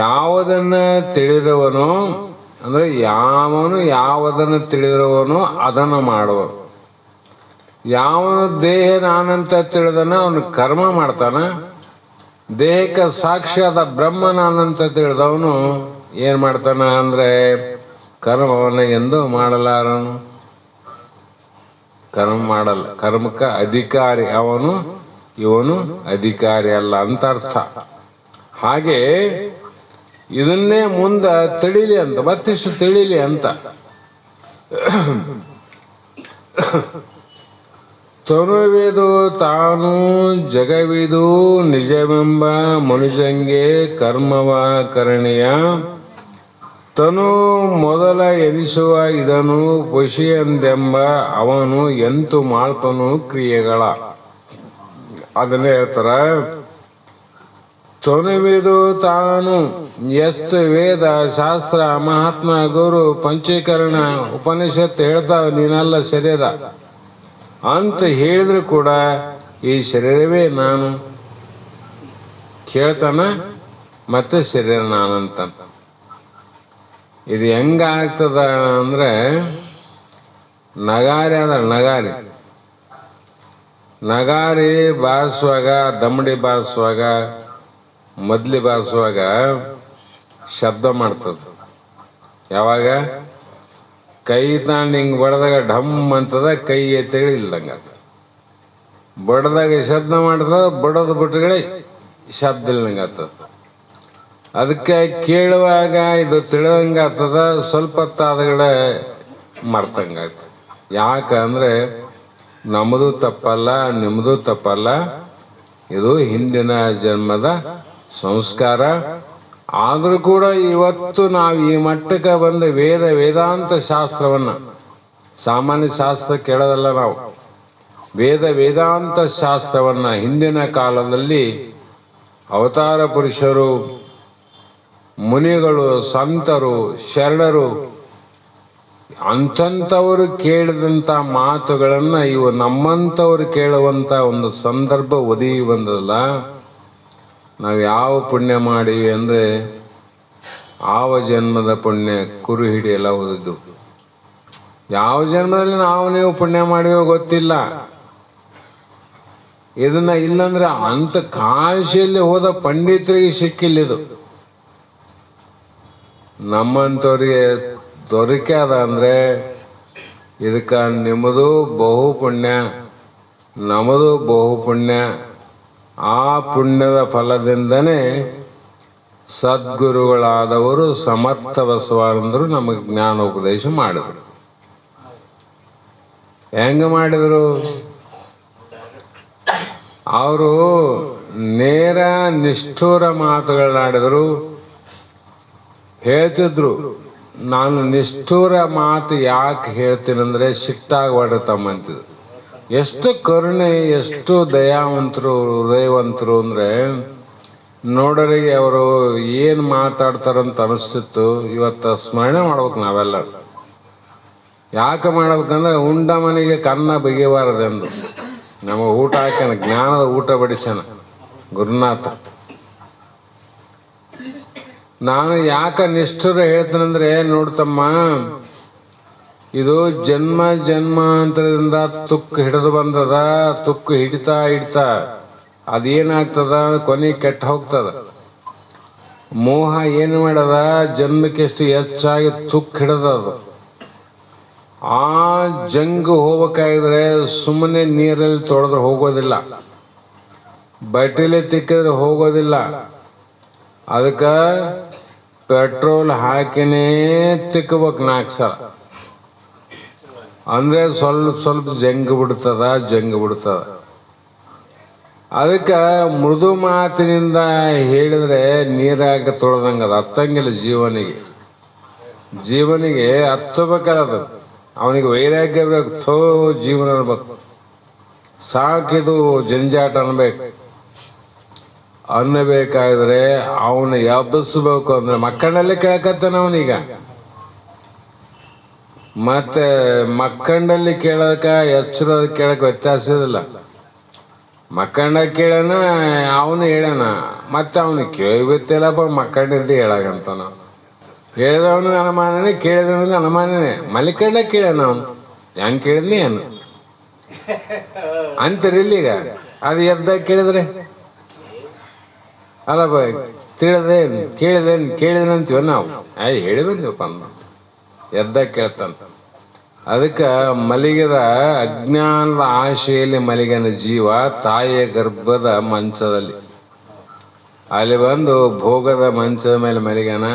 ಯಾವುದನ್ನ ತಿಳಿದವನೋ, ಅಂದ್ರೆ ಯಾವನು ಯಾವುದನ್ನು ತಿಳಿದಿರುವನೋ ಅದನ್ನು ಮಾಡುವನು. ಯಾವನು ದೇಹ ನಾನಂತ ತಿಳಿದನ ಅವನು ಕರ್ಮ ಮಾಡ್ತಾನ. ದೇಹಕ್ಕೆ ಸಾಕ್ಷಿಯಾದ ಬ್ರಹ್ಮ ನಾನಂತ ತಿಳಿದವನು ಏನ್ ಮಾಡ್ತಾನ ಅಂದ್ರೆ ಕರ್ಮವನ್ನು ಎಂದು ಮಾಡಲಾರನು. ಕರ್ಮ ಮಾಡಲ್ಲ. ಕರ್ಮಕ್ಕೆ ಅಧಿಕಾರಿ ಅವನು, ಇವನು ಅಧಿಕಾರಿ ಅಲ್ಲ ಅಂತ ಅರ್ಥ. ಹಾಗೆ ಇದನ್ನೇ ಮುಂದೆ ತಿಳಿಲಿ ಅಂತ, ಮತ್ತಿಷ್ಟು ತಿಳಿಲಿ ಅಂತ ತನುವಿದು ತಾನು ಜಗವಿದು ನಿಜವೆಂಬ ಮನುಜಂಗೆ ಕರ್ಮವ ಕರಣೀಯ. ತನು ಮೊದಲ ಎನಿಸುವ ಇದನು ಪಶಿಯಂದೆಂಬ ಅವನು ಎಂತು ಮಾಳ್ಪನು ಕ್ರಿಯೆಗಳ. ಅದನ್ನೇ ಹೇಳ್ತಾರ. ತನುವಿದು ತಾನು ಎಷ್ಟು ವೇದ ಶಾಸ್ತ್ರ ಮಹಾತ್ಮ ಗುರು ಪಂಚೀಕರಣ ಉಪನಿಷತ್ತು ಹೇಳ್ತಾವ ನೀನಲ್ಲ ಶರೀರ ಅಂತ ಹೇಳಿದ್ರು ಕೂಡ ಈ ಶರೀರವೇ ನಾನು ಕೇಳ್ತಾನ, ಮತ್ತೆ ಶರೀರ ನಾನಂತ. ಇದು ಹೆಂಗಾಗ್ತದ ಅಂದ್ರೆ ನಗಾರಿ ಅದ, ನಗಾರಿ ಬಾರಿಸುವಾಗ, ದಮ್ಮಡಿ ಬಾರಿಸುವಾಗ, ಮದ್ಲಿ ಬಾರಿಸುವಾಗ ಶಬ್ದ ಮಾಡ್ತದ. ಯಾವಾಗ ಕೈ ತಾಂಡ್ ಹಿಂಗ್ ಬಡದಾಗ ಢಮ್ ಅಂತದ, ಕೈ ಎತ್ತೇಳಿ ಇಲ್ದಂಗ ಬಡದಾಗ ಶಬ್ದ ಮಾಡ್ತದ, ಬಡದ ಬಿಟ್ಟಗಡೆ ಶಬ್ದ ಇಲ್ದಂಗ ಆಗ್ತದ. ಅದಕ್ಕೆ ಕೇಳುವಾಗ ಇದು ತಿಳಿದಂಗ ಆಗ್ತದ, ಸ್ವಲ್ಪ ಹೊತ್ತಾದಗಡೆ ಮರ್ತಂಗ ಆಗ್ತದ. ಯಾಕಂದ್ರೆ ನಮ್ಮದು ತಪ್ಪಲ್ಲ, ನಿಮ್ಮದು ತಪ್ಪಲ್ಲ, ಇದು ಹಿಂದಿನ ಜನ್ಮದ ಸಂಸ್ಕಾರ. ಆದ್ರೂ ಕೂಡ ಇವತ್ತು ನಾವು ಈ ಮಟ್ಟಕ್ಕೆ ಬಂದ ವೇದಾಂತ ಶಾಸ್ತ್ರವನ್ನ ಸಾಮಾನ್ಯ ಶಾಸ್ತ್ರ ಕೇಳೋದಲ್ಲ ನಾವು. ವೇದಾಂತ ಶಾಸ್ತ್ರವನ್ನು ಹಿಂದಿನ ಕಾಲದಲ್ಲಿ ಅವತಾರ ಪುರುಷರು, ಮುನಿಗಳು, ಸಂತರು, ಶರಣರು ಅಂಥವರು ಕೇಳಿದಂಥ ಮಾತುಗಳನ್ನು ಇವು ನಮ್ಮಂಥವ್ರು ಕೇಳುವಂಥ ಒಂದು ಸಂದರ್ಭ ಒದಗಿ ಬಂದಲ್ಲ. ನಾವು ಯಾವ ಪುಣ್ಯ ಮಾಡೀವಿ ಅಂದರೆ ಆವ ಜನ್ಮದ ಪುಣ್ಯ ಕುರು ಹಿಡಿಯಲ್ಲ ಹೋದದ್ದು. ಯಾವ ಜನ್ಮದಲ್ಲಿ ನಾವು ನೀವು ಪುಣ್ಯ ಮಾಡಿವೋ ಗೊತ್ತಿಲ್ಲ. ಇದನ್ನ ಇಲ್ಲಂದ್ರೆ ಅಂಥ ಕಾಶಿಯಲ್ಲಿ ಹೋದ ಪಂಡಿತರಿಗೆ ಸಿಕ್ಕಿಲ್ಲಿದು. ನಮ್ಮಂಥವ್ರಿಗೆ ದೊರಕ್ಯಾದ ಅಂದರೆ ಇದಕ್ಕೆ ನಿಮ್ಮದು ಬಹು ಪುಣ್ಯ, ನಮ್ಮದು ಬಹು ಪುಣ್ಯ. ಆ ಪುಣ್ಯದ ಫಲದಿಂದನೇ ಸದ್ಗುರುಗಳಾದವರು ಸಮರ್ಥ ಬಸವಾನಂದರು ನಮಗೆ ಜ್ಞಾನೋಪದೇಶ ಮಾಡಿದರು. ಹೆಂಗೆ ಮಾಡಿದರು? ಅವರು ನೇರ ನಿಷ್ಠುರ ಮಾತುಗಳನ್ನಾಡಿದರು. ಹೇಳ್ತಿದ್ರು, ನಾನು ನಿಷ್ಠುರ ಮಾತು ಯಾಕೆ ಹೇಳ್ತೀನಂದ್ರೆ ಸಿಟ್ಟಾಗಬಾರ್ದು ತಮ್ಮಂತಿದ್ರು. ಎಷ್ಟು ಕರುಣೆ, ಎಷ್ಟು ದಯಾವಂತರು, ಹೃದಯವಂತರು ಅಂದರೆ ನೋಡೋರಿಗೆ ಅವರು ಏನು ಮಾತಾಡ್ತಾರಂತ ಅನಿಸ್ತಿತ್ತು. ಇವತ್ತು ಸ್ಮರಣೆ ಮಾಡ್ಬೇಕು ನಾವೆಲ್ಲ. ಯಾಕೆ ಮಾಡ್ಬೇಕಂದ್ರೆ ಉಂಡ ಮನೆಗೆ ಕನ್ನ ಬಗೆಬಾರದೆಂದು ನಮಗೆ ಊಟ ಹಾಕ್ಯಾನ, ಜ್ಞಾನದ ಊಟ ಬಡಿಸ್ಯಾನ ಗುರುನಾಥ. ನಾನು ಯಾಕೆ ನಿಷ್ಠುರ ಹೇಳ್ತೇನೆಂದ್ರೆ, ನೋಡ್ತಮ್ಮ, ಇದು ಜನ್ಮ ಜನ್ಮಾಂತರದಿಂದ ತುಕ್ಕು ಹಿಡಿದು ಬಂದದ. ತುಕ್ಕು ಹಿಡಿತಾ ಹಿಡಿತಾ ಅದೇನಾಗ್ತದ, ಕೊನೆಗೆ ಕೆಟ್ಟ ಹೋಗ್ತದ. ಮೋಹ ಏನು ಮಾಡದ, ಜನ್ಮಕ್ಕೆಷ್ಟು ಹೆಚ್ಚಾಗಿ ತುಕ್ಕು ಹಿಡದದು. ಆ ಜಂಗು ಹೋಗ್ಬೇಕಾಗಿದ್ರೆ ಸುಮ್ಮನೆ ನೀರಲ್ಲಿ ತೊಳೆದ್ರೆ ಹೋಗೋದಿಲ್ಲ, ಬಟ್ಟೆಲೆ ತಿಕ್ಕಿದ್ರೆ ಹೋಗೋದಿಲ್ಲ. ಅದಕ್ಕೆ ಪೆಟ್ರೋಲ್ ಹಾಕಿನೇ ತಿಕ್ಕಬೇಕು 4 ಸಲ. ಅಂದರೆ ಸ್ವಲ್ಪ ಸ್ವಲ್ಪ ಜಂಗ್ ಬಿಡ್ತದ. ಅದಕ್ಕೆ ಮೃದು ಮಾತಿನಿಂದ ಹೇಳಿದ್ರೆ ನೀರಾಗ ತೊಳೆದಂಗೆ ಅದು ಹತ್ತಂಗಿಲ್ಲ. ಜೀವನಿಗೆ ಹತ್ತಬೇಕಲ್ಲ. ಅವನಿಗೆ ವೈರಾಗ್ಯ ಬೇಕು, ಜೀವನ ಅನ್ಬೇಕು, ಸಾಕಿದು ಜಂಜಾಟ ಅನ್ನಬೇಕಾದ್ರೆ ಅವನು ಎಬ್ಬಿಸ್ಬೇಕು. ಅಂದ್ರೆ ಮಕ್ಕಳಲ್ಲೇ ಕೇಳಕತ್ತಾನ ಅವನೀಗ. ಮತ್ತೆ ಮಕ್ಕಂಡಲ್ಲಿ ಕೇಳೋದಕ್ಕ ಎಚ್ಚರದ ಕೇಳಕ್ಕೆ ವ್ಯತ್ಯಾಸ ಇದಿಲ್ಲ. ಮಕ್ಕಂಡ ಕೇಳೋಣ, ಅವನು ಹೇಳೋಣ, ಮತ್ತೆ ಅವನು ಕೇಳಿಬಿತ್ತಿಲ್ಲಪ್ಪ ಮಕ್ಕಂಡಿದ್ದು ಹೇಳಾಗಂತ. ನಾವು ಹೇಳಿದವನು ಅನುಮಾನನೇ, ಕೇಳಿದವನಿಗೆ ಅನುಮಾನನೇ. ಮಲಿಕಂಡ ಕೇಳೋಣ, ಅವನು ಹೆಂಗೆ ಕೇಳಿದ್ನಿ ಏನು ಅಂತೀರಿಲ್ಲೀಗ. ಅದು ಎದ್ದಾಗ ಕೇಳಿದ್ರೆ ಅಲ್ಲ ಕೇಳಿದೇನಂತೀವ ನಾವು. ಹೇಳಿ ಬಂದಿವಪ್ಪ ಅಂದ ಎದ್ದಾಗ ಕೇಳ್ತಾನ. ಅದಕ್ಕೆ ಮಲಗಿದ ಅಜ್ಞಾನದ ಆಶೆಯಲ್ಲಿ ಮಲಗಿನ ಜೀವ ತಾಯಿಯ ಗರ್ಭದ ಮಂಚದಲ್ಲಿ ಅಲ್ಲಿ ಬಂದು ಭೋಗದ ಮಂಚದ ಮೇಲೆ ಮಲಗ್ಯಾನ.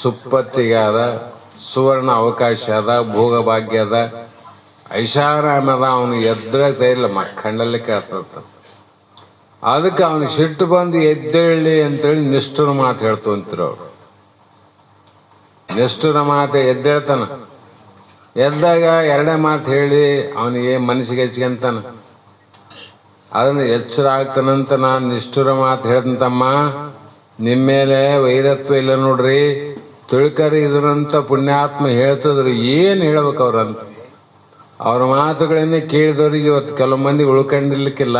ಸುಪ್ಪತ್ತಿಗಾದ, ಸುವರ್ಣ ಅವಕಾಶ ಅದ, ಭೋಗ ಭಾಗ್ಯ ಅದ, ಐಷಾರಾಮದ. ಅವನು ಎದ್ದಾಗ ಇಲ್ಲ, ಮಕ್ಕಂಡಲ್ಲಿ ಕೇಳ್ತ. ಅದಕ್ಕೆ ಅವನಿಗೆ ಸಿಟ್ಟು ಬಂದು ಎದ್ದೇಳಿ ಅಂತೇಳಿ ನಿಷ್ಠುರ ಮಾತು ಹೇಳ್ತು ಅಂತಿರು ಅವ್ರು. ನಿಷ್ಠುರ ಮಾತು ಎದ್ದೇಳ್ತಾನ. ಎದ್ದಾಗ 2 ಮಾತು ಹೇಳಿ ಅವನಿಗೆ ಮನಸ್ಸಿಗೆ ಹೆಚ್ಕೊಂತಾನ. ಅದನ್ನು ಎಚ್ಚರ ಆಗ್ತಾನಂತ ನಾನು ನಿಷ್ಠುರ ಮಾತು ಹೇಳ್ತಂತಮ್ಮ, ನಿಮ್ಮ ಮೇಲೆ ವೈರತ್ವ ಇಲ್ಲ ನೋಡ್ರಿ, ತಿಳ್ಕರಿ ಇದರಂತ ಪುಣ್ಯಾತ್ಮ ಹೇಳ್ತಿದ್ರು. ಏನು ಹೇಳ್ಬೇಕು ಅವ್ರಂತ? ಅವ್ರ ಮಾತುಗಳನ್ನೇ ಕೇಳಿದವ್ರಿಗೆ ಇವತ್ತು ಕೆಲವು ಮಂದಿ ಉಳ್ಕೊಂಡಿರ್ಲಿಕ್ಕಿಲ್ಲ,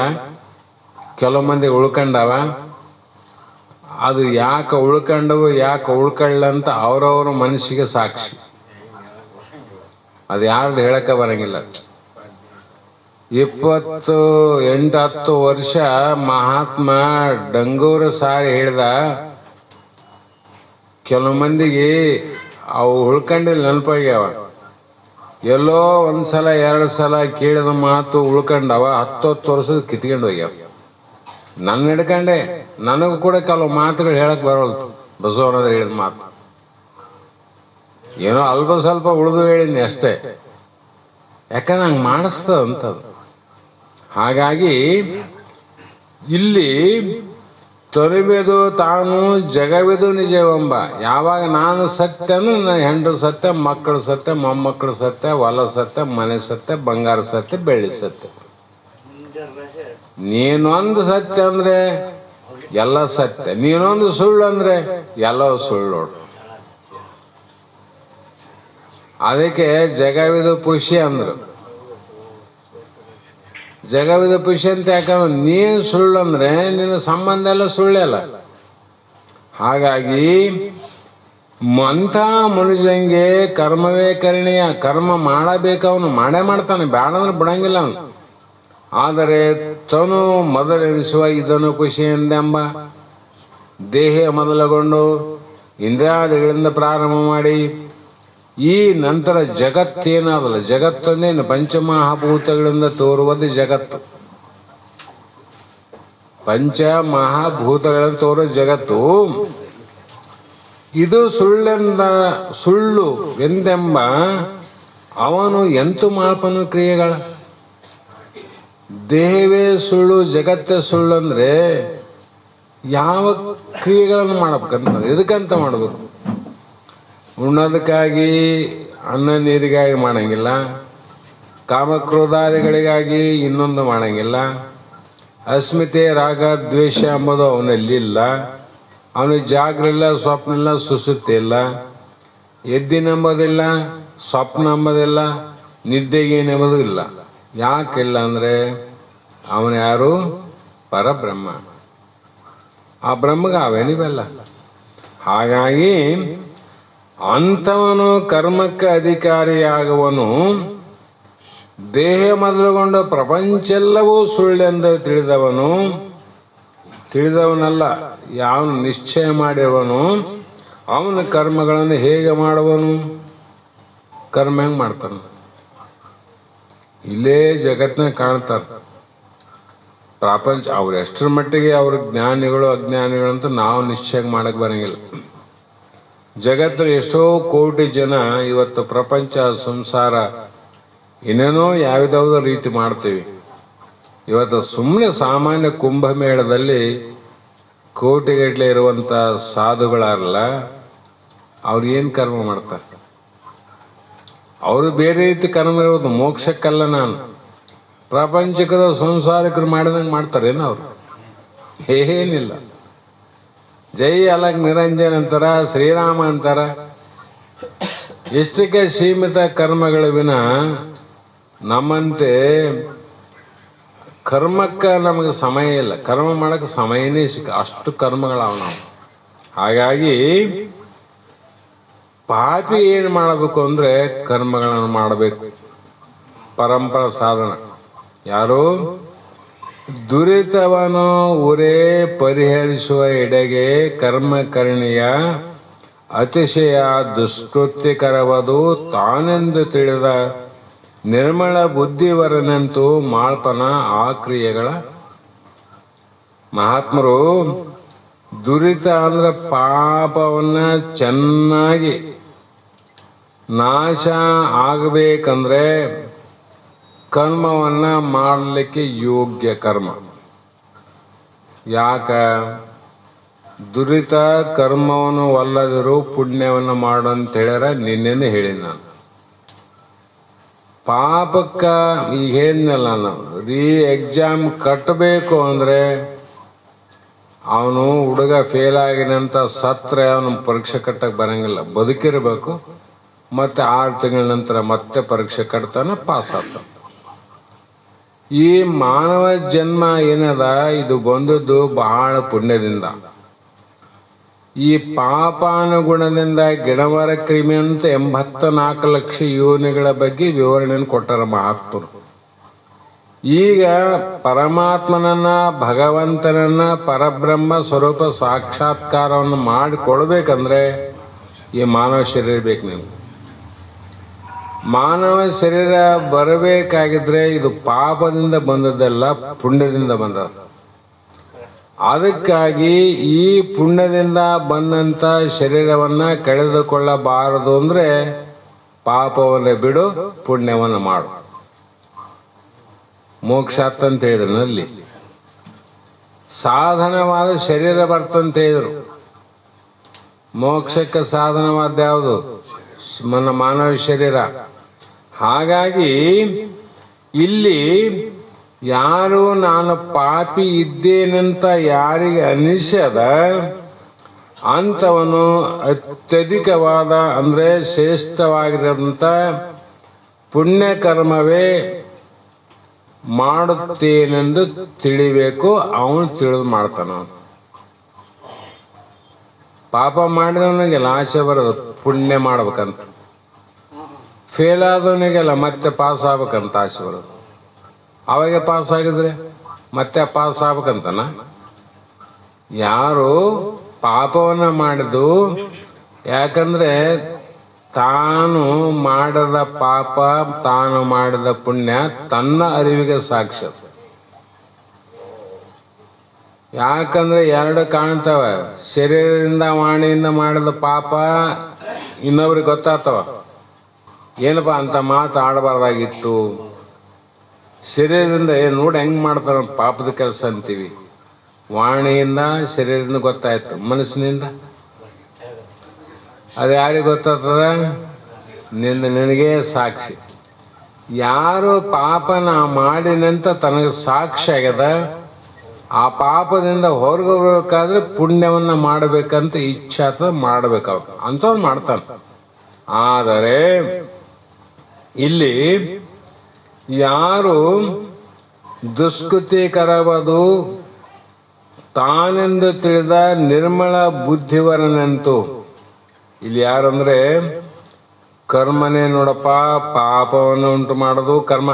ಕೆಲವು ಮಂದಿ ಉಳ್ಕೊಂಡವ. ಅದು ಯಾಕೆ ಉಳ್ಕೊಂಡವು, ಯಾಕೆ ಉಳ್ಕೊಳ್ಳಂತ ಅವ್ರವ್ರ ಮನಸ್ಸಿಗೆ ಸಾಕ್ಷಿ. ಅದು ಯಾರ್ದು ಹೇಳಕ್ಕೆ ಬರಂಗಿಲ್ಲ. 28-10 ವರ್ಷ ಮಹಾತ್ಮ ಡಂಗೂರ ಸಾರಿ ಹೇಳಿದ. ಕೆಲವು ಮಂದಿಗೆ ಅವು ಉಳ್ಕೊಂಡಿಲ್ಲ, ನೆನಪಾಗ್ಯಾವ. ಎಲ್ಲೋ 1 ಸಲ 2 ಸಲ ಕೇಳಿದ ಮಾತು ಉಳ್ಕೊಂಡವ. 10 ವರ್ಷದ ಕಿತ್ಕೊಂಡು ಹೋಗ್ಯಾವ. ನನ್ನ ಹಿಡ್ಕೊಂಡೆ, ನನಗೂ ಕೂಡ ಕೆಲವು ಮಾತುಗಳು ಹೇಳಕ್ ಬರೋಲ್ತು. ಬಸವಣ್ಣವ್ರು ಹೇಳಿದ ಮಾತು ಏನೋ ಅಲ್ಪ ಸ್ವಲ್ಪ ಉಳಿದು ಹೇಳಿನಿ ಅಷ್ಟೇ. ಯಾಕಂದ್ರೆ ಹಂಗೆ ಮಾಡಿಸ್ತದಂಥದ್ದು. ಹಾಗಾಗಿ ಇಲ್ಲಿ ತೊರಿಬೆದು ತಾನು ಜಗವಿದು ನಿಜವೆಂಬ. ಯಾವಾಗ ನಾನು ಸತ್ಯ ಅಂದ್ರೆ ನನ್ನ ಹೆಂಡರು ಸತ್ಯ, ಮಕ್ಕಳು ಸತ್ಯ, ಮೊಮ್ಮಕ್ಕಳು ಸತ್ಯ, ಹೊಲ ಸತ್ಯ, ಮನೆ ಸತ್ಯ, ಬಂಗಾರ ಸತ್ಯ, ಬೆಳ್ಳಿ ಸತ್ಯ. ನೀನೊಂದು ಸತ್ಯ ಅಂದ್ರೆ ಎಲ್ಲ ಸತ್ಯ, ನೀನೊಂದು ಸುಳ್ಳು ಅಂದ್ರೆ ಎಲ್ಲ ಸುಳ್ಳು. ಅದಕ್ಕೆ ಜಗವಿದು ಪುಷಿ ಅಂದ್ರು. ಜಗವಿದ ಪುಷಿ ಅಂತ ಯಾಕಂದ್ರೆ ನೀನು ಸುಳ್ಳು ಅಂದ್ರೆ ನಿನ್ನ ಸಂಬಂಧ ಎಲ್ಲ ಸುಳ್ಳಲ್ಲ. ಹಾಗಾಗಿ ಅಂಥ ಮನುಷ್ಯಂಗೆ ಕರ್ಮವೇ ಕರಣೀಯ. ಕರ್ಮ ಮಾಡಬೇಕು, ಅವನು ಮಾಡೇ ಮಾಡ್ತಾನೆ, ಬೇಡ ಅಂದ್ರೆ ಬಿಡಂಗಿಲ್ಲ ಅವನು. ಆದರೆ ತನು ಮೊದಲೆನಿಸುವ ಇದನ್ನು ಖುಷಿ ಎಂದೆಂಬ ದೇಹ ಮೊದಲುಗೊಂಡು ಇಂದ್ರಿಯಾದಿಗಳಿಂದ ಪ್ರಾರಂಭ ಮಾಡಿ ಈ ನಂತರ ಜಗತ್ತೇನಾದಲ್ಲ, ಜಗತ್ತನ್ನೇನು ಪಂಚಮಹಾಭೂತಗಳಿಂದ ತೋರುವುದು ಜಗತ್ತು. ಪಂಚಮಹಾಭೂತಗಳಿಂದ ತೋರುವ ಜಗತ್ತು ಇದು ಸುಳ್ಳು ಎಂದೆಂಬ ಅವನು ಎಂತು ಮಾಲ್ಪನು ಕ್ರಿಯೆಗಳ. ದೇಹವೇ ಸುಳ್ಳು, ಜಗತ್ತೇ ಸುಳ್ಳು ಅಂದ್ರೆ ಯಾವ ಕ್ರಿಯೆಗಳನ್ನು ಮಾಡಬೇಕಂತ, ಎದಕ್ಕಂತ ಮಾಡಬೇಕು? ಉಣ್ಣೋದಕ್ಕಾಗಿ, ಅನ್ನ ನೀರಿಗಾಗಿ ಮಾಡಂಗಿಲ್ಲ, ಕಾಮಕ್ರೋಧಾದಿಗಳಿಗಾಗಿ ಇನ್ನೊಂದು ಮಾಡಂಗಿಲ್ಲ. ಅಸ್ಮಿತೆ, ರಾಗ, ದ್ವೇಷ ಎಂಬುದು ಅವನಲ್ಲಿಲ್ಲ. ಅವನಿಗೆ ಜಾಗ್ರ ಇಲ್ಲ, ಸ್ವಪ್ನ ಇಲ್ಲ, ಸುಸುತ್ತೆ ಇಲ್ಲ, ಎದ್ದಿನೆಂಬುದಿಲ್ಲ, ಸ್ವಪ್ನ ಎಂಬುದಿಲ್ಲ, ನಿದ್ದೆಗೇನೆಂಬುದು ಇಲ್ಲ. ಯಾಕಿಲ್ಲ ಅಂದರೆ ಅವನು ಯಾರು? ಪರಬ್ರಹ್ಮ. ಆ ಬ್ರಹ್ಮಗೆ ಅವೇನಿವೆಲ್ಲ. ಹಾಗಾಗಿ ಅಂಥವನು ಕರ್ಮಕ್ಕೆ ಅಧಿಕಾರಿಯಾಗುವನು. ದೇಹ ಮೊದಲುಗೊಂಡು ಪ್ರಪಂಚೆಲ್ಲವೂ ಸುಳ್ಳೆಂದು ತಿಳಿದವನಲ್ಲ, ಯಾವನು ನಿಶ್ಚಯ ಮಾಡಿರುವನು ಅವನ ಕರ್ಮಗಳನ್ನು ಹೇಗೆ ಮಾಡುವನು? ಕರ್ಮ ಹೆಂಗೆ ಮಾಡ್ತಾನೆ? ಇಲ್ಲೇ ಜಗತ್ತಿನ ಕಾಣ್ತಾರೆ. ಪ್ರಪಂಚ ಅವ್ರು ಎಷ್ಟರ ಮಟ್ಟಿಗೆ ಅವ್ರ ಜ್ಞಾನಿಗಳು ಅಜ್ಞಾನಿಗಳು ಅಂತ ನಾವು ನಿಶ್ಚಯ ಮಾಡಕ್ಕೆ ಬರಂಗಿಲ್ಲ. ಜಗತ್ತಿನ ಎಷ್ಟೋ ಕೋಟಿ ಜನ ಇವತ್ತು ಪ್ರಪಂಚ ಸಂಸಾರ ಏನೇನೋ ಯಾವುದಾವುದೋ ರೀತಿ ಮಾಡ್ತೀವಿ. ಇವತ್ತು ಸುಮ್ಮನೆ ಸಾಮಾನ್ಯ ಕುಂಭಮೇಳದಲ್ಲಿ ಕೋಟಿಗಟ್ಟಲೆ ಇರುವಂಥ ಸಾಧುಗಳಾರಲ್ಲ, ಅವ್ರು ಏನು ಕರ್ಮ ಮಾಡ್ತಾರೆ? ಅವರು ಬೇರೆ ರೀತಿ ಕರ್ಮ ಇರೋದು, ಮೋಕ್ಷಕ್ಕಲ್ಲ. ನಾನು ಪ್ರಪಂಚಕರು ಸಂಸಾರಿಕರು ಮಾಡಿದಂಗೆ ಮಾಡ್ತಾರೇನು ಅವರು? ಏನಿಲ್ಲ. ಜೈ ಅಲಗ್ ನಿರಂಜನ್ ಅಂತಾರ, ಶ್ರೀರಾಮ ಅಂತಾರ. ಎಷ್ಟಕ್ಕೆ ಸೀಮಿತ ಕರ್ಮಗಳ ವಿನ ನಮ್ಮಂತೆ ಕರ್ಮಕ್ಕೆ ನಮಗೆ ಸಮಯ ಇಲ್ಲ. ಕರ್ಮ ಮಾಡೋಕ್ಕೆ ಸಮಯನೇ ಅಷ್ಟು ಕರ್ಮಗಳವ ನಾವು. ಹಾಗಾಗಿ ಪಾಪಿ ಏನು ಮಾಡಬೇಕು ಅಂದರೆ ಕರ್ಮಗಳನ್ನು ಮಾಡಬೇಕು. ಪರಂಪರ ಸಾಧನ ಯಾರು? ದುರಿತವನು ಉರೇ ಪರಿಹರಿಸುವ ಎಡೆಗೆ ಕರ್ಮಕರ್ಣಿಯ ಅತಿಶಯ ದುಷ್ಕೃತ್ಯಕರವದು ತಾನೆಂದು ತಿಳಿದ ನಿರ್ಮಲ ಬುದ್ಧಿವರನಂತೂ ಮಾಳ್ಪನ ಆ ಕ್ರಿಯೆಗಳ. ಮಹಾತ್ಮರು ದುರಿತ ಅಂದ್ರೆ ಪಾಪವನ್ನ ಚೆನ್ನಾಗಿ ನಾಶ ಆಗಬೇಕಂದ್ರೆ ಕರ್ಮವನ್ನ ಮಾಡಲಿಕ್ಕೆ ಯೋಗ್ಯ ಕರ್ಮ. ಯಾಕ? ದುರಿತ ಕರ್ಮವನ್ನು ಒಲ್ಲದಿರು ಪುಣ್ಯವನ್ನು ಮಾಡು ಅಂತ ಹೇಳ್ಯಾರ. ನಿನ್ನೆನೆ ಹೇಳಿ ನಾನು ಪಾಪಕ್ಕ ಈಗ ಹೇಳಿದ್ನಲ್ಲ, ನಾನು ಎಕ್ಸಾಮ್ ಕಟ್ಟಬೇಕು ಅಂದ್ರೆ ಅವನು ಹುಡುಗ ಫೇಲ್ ಆಗಿನಂತ ಸತ್ರೆ ಅವನು ಪರೀಕ್ಷೆ ಕಟ್ಟಕ್ಕೆ ಬರಂಗಿಲ್ಲ. ಬದುಕಿರಬೇಕು, ಮತ್ತೆ 6 ತಿಂಗಳ ನಂತರ ಮತ್ತೆ ಪರೀಕ್ಷೆ ಕಟ್ತಾನೆ, ಪಾಸ್ ಆಗ್ತಾನೆ. ಈ ಮಾನವ ಜನ್ಮ ಏನದ, ಇದು ಬಂದದ್ದು ಬಹಳ ಪುಣ್ಯದಿಂದ. ಈ ಪಾಪಾನುಗುಣದಿಂದ ಗಿಡಮರ ಕ್ರಿಮಿ ಅಂತ 84 ಲಕ್ಷ ಯೋನಿಗಳ ಬಗ್ಗೆ ವಿವರಣೆಯನ್ನು ಕೊಟ್ಟಾರ ಮಹಾತ್ಮರು. ಈಗ ಪರಮಾತ್ಮನನ್ನ, ಭಗವಂತನನ್ನ, ಪರಬ್ರಹ್ಮ ಸ್ವರೂಪ ಸಾಕ್ಷಾತ್ಕಾರವನ್ನು ಮಾಡಿಕೊಡ್ಬೇಕಂದ್ರೆ ಈ ಮಾನವ ಶರೀರ ಬೇಕು. ನೀವು ಮಾನವ ಶರೀರ ಬರಬೇಕಾಗಿದ್ರೆ ಇದು ಪಾಪದಿಂದ ಬಂದದ್ದಲ್ಲ, ಪುಣ್ಯದಿಂದ ಬಂದದ್ದು. ಅದಕ್ಕಾಗಿ ಈ ಪುಣ್ಯದಿಂದ ಬಂದಂಥ ಶರೀರವನ್ನು ಕಳೆದುಕೊಳ್ಳಬಾರದು ಅಂದರೆ ಪಾಪವನ್ನು ಬಿಡು, ಪುಣ್ಯವನ್ನು ಮಾಡು. ಮೋಕ್ಷ ಅಂತ ಹೇಳಿದ್ರಲ್ಲಿ ಸಾಧನವಾದ ಶರೀರ ಬರ್ತಂತ ಹೇಳಿದ್ರು. ಮೋಕ್ಷಕ್ಕೆ ಸಾಧನವಾದ ಯಾವುದು? ಮಾನವ ಶರೀರ. ಹಾಗಾಗಿ ಇಲ್ಲಿ ಯಾರು ನಾನು ಪಾಪಿ ಇದ್ದೇನೆಂತ ಯಾರಿಗೆ ಅನಿಸದ ಅಂಥವನು ಅತ್ಯಧಿಕವಾದ ಅಂದರೆ ಶ್ರೇಷ್ಠವಾಗಿರೋಂಥ ಪುಣ್ಯಕರ್ಮವೇ ಮಾಡುತ್ತೇನೆಂದು ತಿಳಿಬೇಕು. ಅವನು ತಿಳಿದು ಮಾಡ್ತಾನ. ಪಾಪ ಮಾಡಿದವನಿಗೆಲ್ಲ ಆಸೆ ಬರೋದು ಪುಣ್ಯ ಮಾಡ್ಬೇಕಂತ, ಫೇಲ್ ಆದವನಿಗೆಲ್ಲ ಮತ್ತೆ ಪಾಸ್ ಆಗ್ಬೇಕಂತ ಆಸೆ ಬರೋದು. ಅವಾಗ ಪಾಸ್ ಆಗಿದ್ರೆ ಮತ್ತೆ ಪಾಸ್ ಆಗ್ಬೇಕಂತನ. ಯಾರು ಪಾಪವನ್ನು ಮಾಡಿದ್ದು ಯಾಕಂದ್ರೆ ತಾನು ಮಾಡದ ಪಾಪ ತಾನು ಮಾಡಿದ ಪುಣ್ಯ ತನ್ನ ಅರಿವಿಗೆ ಸಾಕ್ಷ್ಯ. ಯಾಕಂದ್ರೆ ಎರಡು ಕಾಣ್ತವ. ಶರೀರದಿಂದ ವಾಣಿಯಿಂದ ಮಾಡಿದ ಪಾಪ ಇನ್ನೊಬ್ರಿಗೆ ಗೊತ್ತಾಗ್ತವ. ಏನಪ್ಪ ಅಂತ ಮಾತು ಆಡಬಾರ್ದಾಗಿತ್ತು. ಶರೀರದಿಂದ ನೋಡಿ ಹೆಂಗ್ ಮಾಡ್ತಾರ ಪಾಪದ ಕೆಲಸ ಅಂತೀವಿ. ವಾಣಿಯಿಂದ ಶರೀರದಿಂದ ಗೊತ್ತಾಯ್ತು, ಮನಸ್ಸಿನಿಂದ ಅದು ಯಾರಿಗೆ ಗೊತ್ತಾಗ್ತದ? ನಿನಗೆ ಸಾಕ್ಷಿ. ಯಾರು ಪಾಪನ ಮಾಡಿನಂತ ತನಗೆ ಸಾಕ್ಷಿ ಆಗ್ಯದ, ಆ ಪಾಪದಿಂದ ಹೊರಗೆ ಬರಬೇಕಾದ್ರೆ ಪುಣ್ಯವನ್ನ ಮಾಡಬೇಕಂತ ಇಚ್ಛೆ ಆಗ್ತದೆ, ಮಾಡಬೇಕಾಗ ಅಂಥವ್ನು ಮಾಡ್ತಾನೆ. ಆದರೆ ಇಲ್ಲಿ ಯಾರು ದುಷ್ಕೃತಿಕರವದು ತಾನೆಂದು ತಿಳಿದ ನಿರ್ಮಲ ಬುದ್ಧಿವರನೆಂತು. ಇಲ್ಲಿ ಯಾರಂದ್ರೆ ಕರ್ಮನೇ ನೋಡಪ್ಪ, ಪಾಪವನ್ನು ಉಂಟು ಮಾಡೋದು ಕರ್ಮ.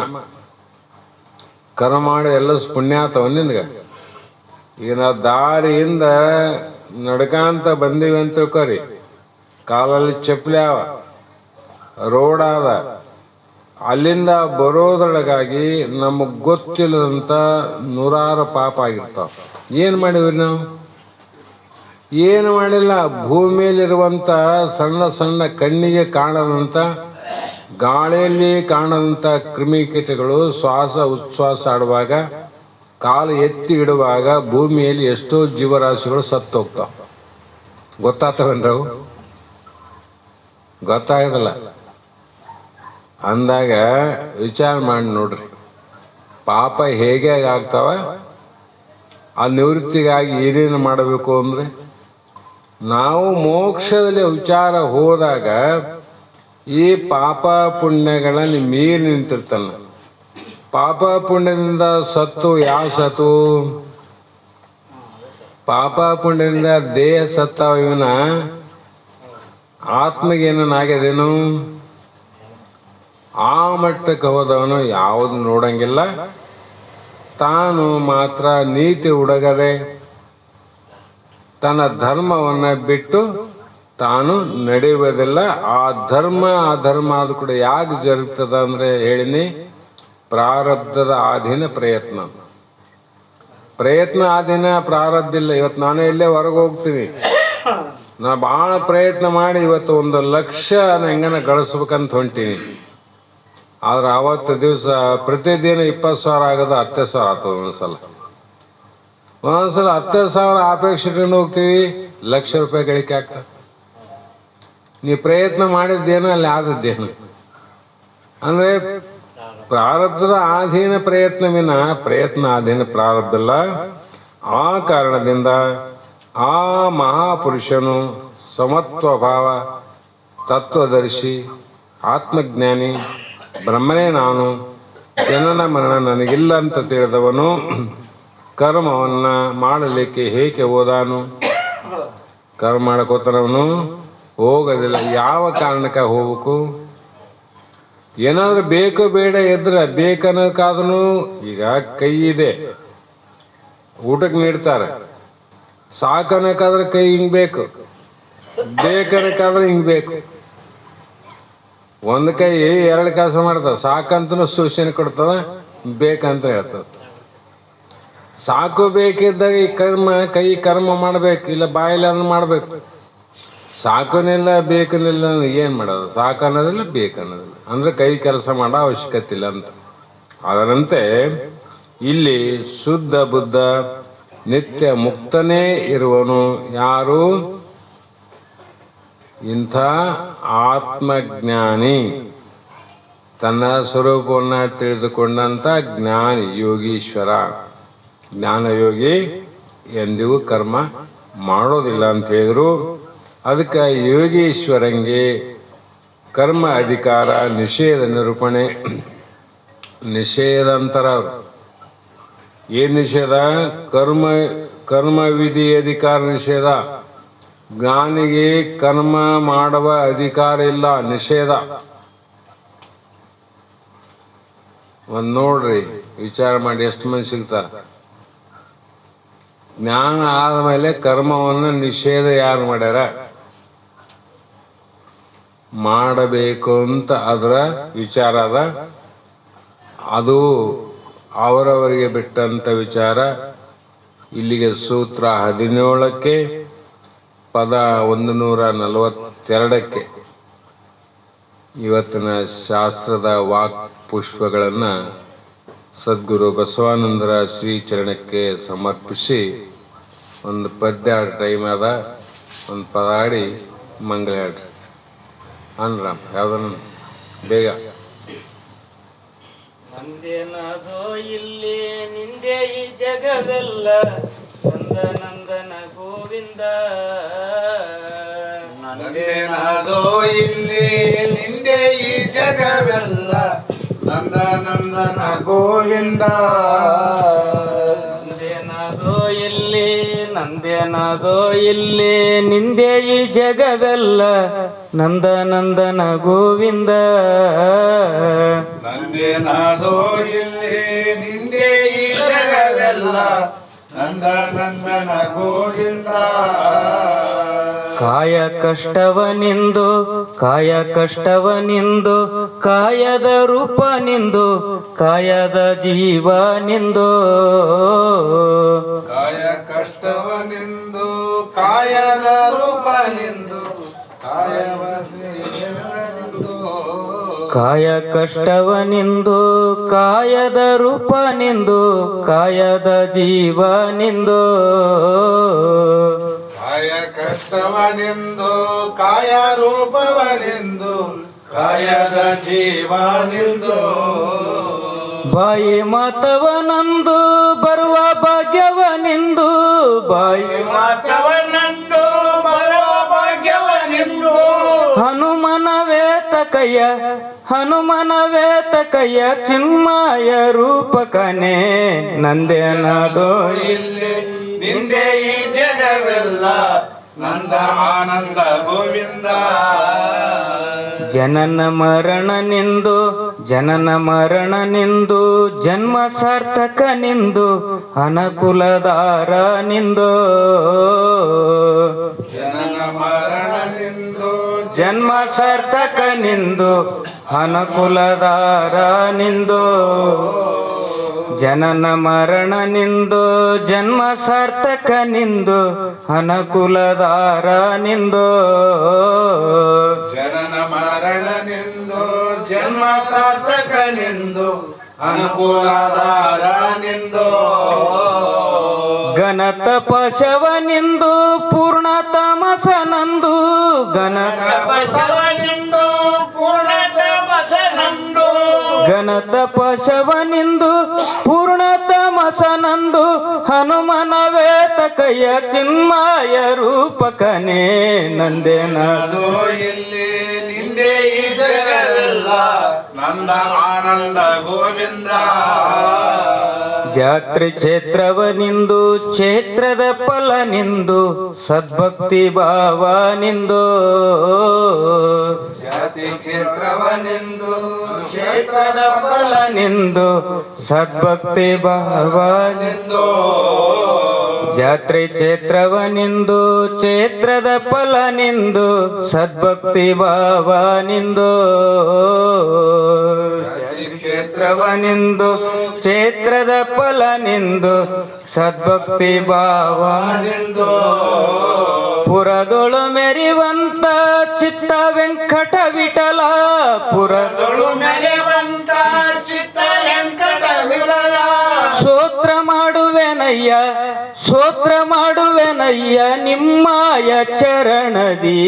ಕರ್ಮ ಮಾಡಿ ಎಲ್ಲ ಪುಣ್ಯಾತವ ನಿನ್ಗೆ. ಈಗ ನಾವು ದಾರಿಯಿಂದ ನಡ್ಕಂತ ಬಂದೀವಿ ಅಂತ ತಿಳ್ಕೊರಿ, ಕಾಲಲ್ಲಿ ಚಪ್ಪಲಿ ಅವ, ರೋಡ್ ಆದ, ಅಲ್ಲಿಂದ ಬರೋದ್ರೊಳಗಾಗಿ ನಮಗೆ ಗೊತ್ತಿಲ್ಲದಂತ ನೂರಾರು ಪಾಪ ಆಗಿರ್ತಾವ. ಏನು ಮಾಡಿವಿ ನಾವು? ಏನು ಮಾಡಿಲ್ಲ. ಭೂಮಿಯಲ್ಲಿರುವಂಥ ಸಣ್ಣ ಸಣ್ಣ ಕಣ್ಣಿಗೆ ಕಾಣದಂಥ, ಗಾಳಿಯಲ್ಲಿ ಕಾಣದಂಥ ಕ್ರಿಮಿಕೀಟಗಳು ಶ್ವಾಸ ಉಚ್ಛ್ವಾಸ ಆಡುವಾಗ, ಕಾಲು ಎತ್ತಿ ಇಡುವಾಗ ಭೂಮಿಯಲ್ಲಿ ಎಷ್ಟೋ ಜೀವರಾಶಿಗಳು ಸತ್ತು ಹೋಗ್ತಾವ. ಗೊತ್ತಾಗ್ತವೇನ್ರವು? ಗೊತ್ತಾಗೋದಿಲ್ಲ. ಅಂದಾಗ ವಿಚಾರ ಮಾಡಿ ನೋಡ್ರಿ, ಪಾಪ ಹೇಗೆ ಆಗ್ತಾವ, ಆ ನಿವೃತ್ತಿಗಾಗಿ ಏನೇನು ಮಾಡಬೇಕು ಅಂದರೆ ನಾವು ಮೋಕ್ಷದಲ್ಲಿ ವಿಚಾರ ಹೋದಾಗ ಈ ಪಾಪ ಪುಣ್ಯಗಳನ್ನು ಮೀರಿ ನಿಂತಿರ್ತಾನೆ. ಪಾಪ ಪುಣ್ಯದಿಂದ ಸತ್ತು ಯಾವ ಸತ್ತು? ಪಾಪ ಪುಣ್ಯದಿಂದ ದೇಹ ಸತ್ತಾವ. ಇವನ ಆತ್ಮಗೇನಾಗ್ಯದೇನು? ಆ ಮಟ್ಟಕ್ಕೆ ಹೋದವನು ಯಾವುದು ನೋಡಂಗಿಲ್ಲ. ತಾನು ಮಾತ್ರ ನೀತಿ ಹುಡುಗದೆ ತನ್ನ ಧರ್ಮವನ್ನು ಬಿಟ್ಟು ತಾನು ನಡೆಯುವುದಿಲ್ಲ. ಆ ಧರ್ಮ ಆದ ಕೂಡ ಯಾಕೆ ಜರುಗ್ತದ ಅಂದ್ರೆ ಹೇಳಿನಿ, ಪ್ರಾರಬ್ಧದ ಆಧೀನ ಪ್ರಯತ್ನ. ಪ್ರಯತ್ನ ಆಧೀನ ಪ್ರಾರಬ್ಧ ಇಲ್ಲ. ಇವತ್ತು ನಾನೇ ಇಲ್ಲೇ ಹೊರಗೆ ಹೋಗ್ತೀನಿ, ನಾ ಭಾಳ ಪ್ರಯತ್ನ ಮಾಡಿ ಇವತ್ತು 1 ಲಕ್ಷ ಹೆಂಗನ ಗಳಿಸ್ಬೇಕಂತ ಹೊಂಟೀನಿ. ಆದ್ರೆ ಆವತ್ತು ದಿವಸ ಪ್ರತಿದಿನ 20,000 ಆಗೋದು 10,000 ಆಗ್ತದೆ. ಒಂದೊಂದ್ಸಲ 10,000 ಅಪೇಕ್ಷೆ ಇಟ್ಕೊಂಡು ಹೋಗ್ತೀವಿ, ಲಕ್ಷ ರೂಪಾಯಿ ಗಳಿಕೆ ಆಗ್ತದೆ. ನೀ ಪ್ರಯತ್ನ ಮಾಡಿದ್ದೇನು ಅಲ್ಲಿ ಆದದ್ದೇನು ಅಂದ್ರೆ ಪ್ರಾರಬ್ಧದ ಆಧೀನ ಪ್ರಯತ್ನವಿನ ಪ್ರಯತ್ನ ಆಧೀನ ಪ್ರಾರಬ್ಧ ಇಲ್ಲ. ಆ ಕಾರಣದಿಂದ ಆ ಮಹಾಪುರುಷನು ಸಮತ್ವಭಾವ, ತತ್ವದರ್ಶಿ, ಆತ್ಮಜ್ಞಾನಿ, ಬ್ರಹ್ಮನೇ ನಾನು, ಜನನ ಮರಣ ನನಗಿಲ್ಲ ಅಂತ ತಿಳಿದವನು ಕರ್ಮವನ್ನು ಮಾಡಲಿಕ್ಕೆ ಹೇಗೆ ಹೋದಾನು? ಕರ್ಮ ಮಾಡ್ಕೋತಾನವನು ಹೋಗೋದಿಲ್ಲ. ಯಾವ ಕಾರಣಕ್ಕೆ ಹೋಗ್ಬೇಕು? ಏನಾದ್ರೂ ಬೇಕು ಬೇಡ ಇದ್ರೆ ಬೇಕನ್ನೋಕ್ಕಾದ್ರೂ, ಈಗ ಕೈ ಇದೆ ಊಟಕ್ಕೆ ನೀಡ್ತಾರೆ, ಸಾಕನಕ್ಕಾದ್ರೆ ಕೈ ಹಿಂಗ್ ಬೇಕು, ಬೇಕನಕ್ಕಾದ್ರೆ ಹಿಂಗ್ ಬೇಕು. ಒಂದು ಕೈ 2 ಕೆಲಸ ಮಾಡ್ತದೆ. ಸಾಕಂತನೂ ಸೂಚನೆ ಕೊಡ್ತದ, ಬೇಕಂತ ಹೇಳ್ತದ. ಸಾಕು ಬೇಕಿದ್ದಾಗ ಈ ಕೈ ಕರ್ಮ ಮಾಡ್ಬೇಕು, ಇಲ್ಲ ಬಾಯಲ್ಲಿ ಅದನ್ನ ಮಾಡ್ಬೇಕು. ಸಾಕನಿಲ್ಲ ಬೇಕನಿಲ್ಲ ಏನ್ ಮಾಡೋದು? ಸಾಕು ಅನ್ನೋದಿಲ್ಲ, ಬೇಕು ಅನ್ನೋದಿಲ್ಲ ಅಂದ್ರೆ ಕೈ ಕೆಲಸ ಮಾಡೋ ಅವಶ್ಯಕತೆ ಇಲ್ಲ ಅಂತ. ಅದರಂತೆ ಇಲ್ಲಿ ಶುದ್ಧ ಬುದ್ಧ ನಿತ್ಯ ಮುಕ್ತನೇ ಇರುವನು ಯಾರು? ಇಂಥ ಆತ್ಮಜ್ಞಾನಿ, ತನ್ನ ಸ್ವರೂಪವನ್ನು ತಿಳಿದುಕೊಂಡಂಥ ಜ್ಞಾನಿ, ಯೋಗೀಶ್ವರ. ಜ್ಞಾನಯೋಗಿ ಎಂದಿಗೂ ಕರ್ಮ ಮಾಡೋದಿಲ್ಲ ಅಂತ ಹೇಳಿದ್ರು. ಅದಕ್ಕೆ ಯೋಗೀಶ್ವರಂಗೆ ಕರ್ಮ ಅಧಿಕಾರ ನಿಷೇಧ ನಿರೂಪಣೆ, ನಿಷೇಧ ಅಂತಾರ. ಏನು ನಿಷೇಧ? ಕರ್ಮ ವಿಧಿ ಅಧಿಕಾರ ನಿಷೇಧ. ಜ್ಞಾನಿಗೆ ಕರ್ಮ ಮಾಡುವ ಅಧಿಕಾರ ಇಲ್ಲ, ನಿಷೇಧ. ಒಂದು ನೋಡ್ರಿ, ವಿಚಾರ ಮಾಡಿ ಎಷ್ಟು ಮಂದಿ ಸಿಗ್ತಾರ. ಜ್ಞಾನ ಆದಮೇಲೆ ಕರ್ಮವನ್ನು ನಿಷೇಧ ಯಾರು ಮಾಡ್ಯಾರ? ಮಾಡಬೇಕು ಅಂತ ಅದರ ವಿಚಾರ ಅದ. ಅದು ಅವರವರಿಗೆ ಬಿಟ್ಟಂತ ವಿಚಾರ. ಇಲ್ಲಿಗೆ ಸೂತ್ರ 17ಕ್ಕೆ ಪದ 142ಕ್ಕೆ ಇವತ್ತಿನ ಶಾಸ್ತ್ರದ ವಾಕ್ ಪುಷ್ಪಗಳನ್ನು ಸದ್ಗುರು ಬಸವಾನಂದರ ಶ್ರೀಚರಣಕ್ಕೆ ಸಮರ್ಪಿಸಿ ಒಂದು ಪದ್ಯ ಟೈಮ್ ಅದ, ಒಂದು ಪದ ಆಡಿ ಮಂಗಳ ಹೇಳ್ರಿ. ಅನ್ರಾಮ್ ಯಾವ್ದನ್ನ ಬೇಗ. ನಂದೇನಾದೋ ಇಲ್ಲಿ ನಿಂದೆ ಈ ಜಗವೆಲ್ಲ, ನಂದ ನಂದನ ಗೋವಿಂದ. ನಂದೇನಾದೋ ಇಲ್ಲಿ ನಿಂದೆ ಈ ಜಗವೆಲ್ಲ, ನಂದ ನಂದನ ಗೋವಿಂದ. ನಂದೇನಾದೋ ಇಲ್ಲಿ, ನಂದೇನಾದೋ ಇಲ್ಲಿ ನಿಂದೆ ಈ ಜಗವೆಲ್ಲ, ನಂದ ನಂದನ ಗೋವಿಂದ. ನಂದೇನಾದೋ ಇಲ್ಲಿ ನಿಂದೆ ಈ ಜಗವೆಲ್ಲ, ನಂದ ನಂದನ ಗೋವಿಂದ. ಕಾಯ ಕಷ್ಟವನಿಂದು, ಕಾಯ ಕಷ್ಟವನಿಂದು, ಕಾಯದ ರೂಪ ನಿಂದು, ಕಾಯದ ಜೀವ ನಿಂದು. ಕಾಯ ಕಷ್ಟವನಿಂದು, ಕಾಯದ ರೂಪ ನಿಂದು, ಕಾಯವ ದೇವನಿಂದು. ಕಾಯ ಕಷ್ಟವನಿಂದು, ಕಾಯದ ರೂಪ ನಿಂದು, ಕಾಯದ ಜೀವ ನಿಂದು. ಕಾಯ ಕಷ್ಟವನೆಂದು, ಕಾಯ ರೂಪವನೆಂದು, ಕಾಯದ ಜೀವನೆಂದು. ಬಾಯಿ ಮಾತವನಂದು, ಬರುವ ಭಾಗ್ಯವನೆಂದು, ಬಾಯಿ ಮಾತವನೆಂದು, ಬರುವ ಭಾಗ್ಯವನೆಂದು. ಹನುಮನವೇತ ಕಯ್ಯ, ಹನುಮನವೇತ ಕಯ್ಯ, ಚಿನ್ಮಯ ರೂಪಕನೇ ನಂದೇನಾದೋ ಇಲ್ಲಿ ನಿಂದೆ ಈ ಜಗವೆಲ್ಲ, ನಂದ ಆನಂದ ಗೋವಿಂದ. ಜನನ ಮರಣ ನಿಂದು, ಜನನ ಮರಣ ನಿಂದು, ಜನ್ಮ ಸಾರ್ಥಕ ನಿಂದು, ಅನುಕೂಲದಾರ ನಿಂದು. ಜನನ ಮರಣ ನಿಂದು, ಜನ್ಮ ಸಾರ್ಥಕ ನಿಂದು, ಅನುಕೂಲದಾರ ನಿಂದು. ಜನನ ಮರಣ ನಿಂದು, ಜನ್ಮ ಸಾರ್ಥಕ ನಿಂದು, ಅನುಕೂಲದಾರ ನಿಂದು. ಜನನ ಮರಣ ನಿಂದು, ಜನ್ಮ ಸಾರ್ಥಕ ನಿಂದು, ಅನುಕೂಲದಾರ ನಿಂದು. ಘನತ ಪಶವನಿಂದು, ಪೂರ್ಣ ತಮಸನಂದು, ಘನತ ಬಸವನಿಂದು, ಪೂರ್ಣ ತಮಸನಂದು. ಘನತ ಪಶವನಿಂದು, ಪೂರ್ಣ ತಮಸನಂದು, ಹನುಮನವೇತ ಕಯ್ಯ, ಚಿನ್ಮಯ ರೂಪಕನೇ ನಂದೇನಾದೋ ಅದು ಇಲ್ಲಿ ನಿಂದೆ ಈ ಜಗವೆಲ್ಲ, ನಂದ ಆನಂದ ಗೋವಿಂದ. ಜಾತ್ರೆ ಕ್ಷೇತ್ರವನಿಂದು, ಕ್ಷೇತ್ರದ ಫಲ ನಿಂದು, ಸದ್ಭಕ್ತಿ ಭಾವ ನಿಂದು. ಜಾತಿ ಕ್ಷೇತ್ರವನೆಂದು, ಕ್ಷೇತ್ರದ ಫಲ ನಿಂದು, ಸದ್ಭಕ್ತಿ ಭಾವ ನಿಂದು. ಜಾತ್ರೆ ಕ್ಷೇತ್ರವನಿಂದು, ಕ್ಷೇತ್ರದ ಫಲ ನಿಂದು, ಸದ್ಭಕ್ತಿ ಭಾವ ನಿಂದು. ಕ್ಷೇತ್ರವನಿಂದು, ಕ್ಷೇತ್ರದ ಫಲ ನಿಂದು, ಸದ್ಭಕ್ತಿ ಭಾವ ನಿಂದು. ಪುರದೊಳು ಮೆರಿವಂತ ಚಿತ್ತ ವೆಂಕಟ ವಿಠಲ, ಪುರದೊಳು ಮೆರೆವಂತ ಚಿತ್ತ ವೆಂಕಟ ವಿಠಲ. ಸ್ತೋತ್ರ ಮಾಡುವೆನಯ್ಯ, ಸ್ತೋತ್ರ ಸ್ತೋತ್ರ ಮಾಡುವೆನಯ್ಯ ನಿಮ್ಮಯ ಚರಣದಿ.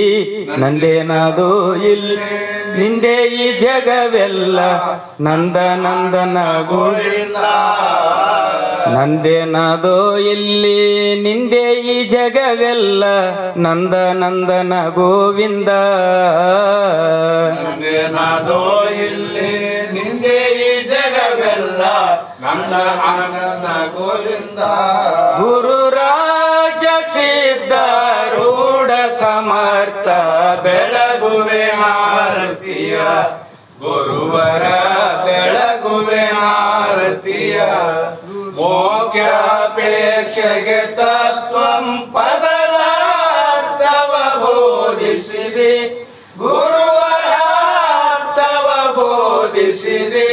ನಂದೇನಾದೋ ಇಲ್ಲಿ ನಿಂದೆ ಈ ಜಗವೆಲ್ಲ ನಂದ ನಂದನ ಗೋವಿಂದ. ನಂದೇನಾದೋ ಇಲ್ಲಿ ನಿಂದೆ ಈ ಜಗವೆಲ್ಲ ನಂದ ನಂದನ ಗೋವಿಂದ. ನಂದೇನಾದೋ ಇಲ್ಲಿ ನಿಂದೆ ಈ ಜಗವೆಲ್ಲ ನಂದ ಆನಂದ ಗೋವಿಂದ. ಗುರುರಾಜ ಸಿದ್ಧಾರೂಢ ಸಮರ್ಥ ಬೆಳಗುವೆ ಆರತಿಯ ಗುರುವರ ಬೆಳಗುವೆ ಆರತಿಯ. ಮೋಕ್ಷಾಪೇಕ್ಷೆಗೆ ತತ್ವಂ ಪದದ ಅರ್ಥವ ಬೋಧಿಸಿದೆ ಗುರುವರ ಅರ್ಥವ ಬೋಧಿಸಿದೆ.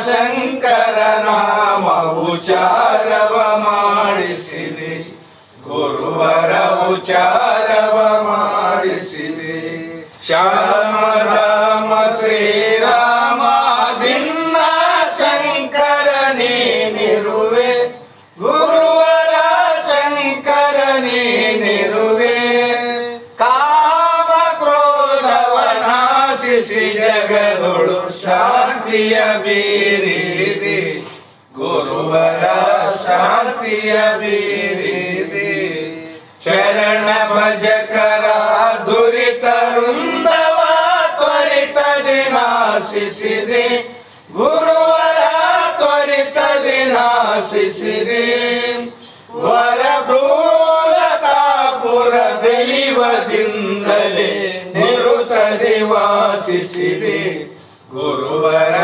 ಶಂಕರ ನಾಮ ಉಚಾರವ ಮಾಡಿಸಿದೆ ಗುರುವರ ಉಚಾರವ ಮಾಡಿಸಿದೆ. ಶ್ಯಾಮ ರಾಮ ಶ್ರೀರಾಮ ಭಿನ್ನ ಶಂಕರ ನೀನಿರುವೆ ಗುರುವರ ಶಂಕರ ನೀನಿರುವೆ. ಕಾಮ ಕ್ರೋಧವ ನಾಶಿಸಿ ಜಗದೊಳು ಶಾಂತಿಯ ಬೀರಿದೆ ಗುರುವರ ಶಾಂತಿಯ ಬೀರಿದೆ. ಚರಣ ಭಜಕರ ದುರಿತ ವೃಂದವ ತ್ವರಿತದಿ ನಾಶಿಸಿದೆ ಗುರುವರ ತ್ವರಿತದಿ ನಾಶಿಸಿದೆ. ವರಭೂಲತಾಪುರ ದೈವದಿಂದಲೇ ನಿರುತದಿ ವಾಸಿಸಿದೆ ಗುರುವರ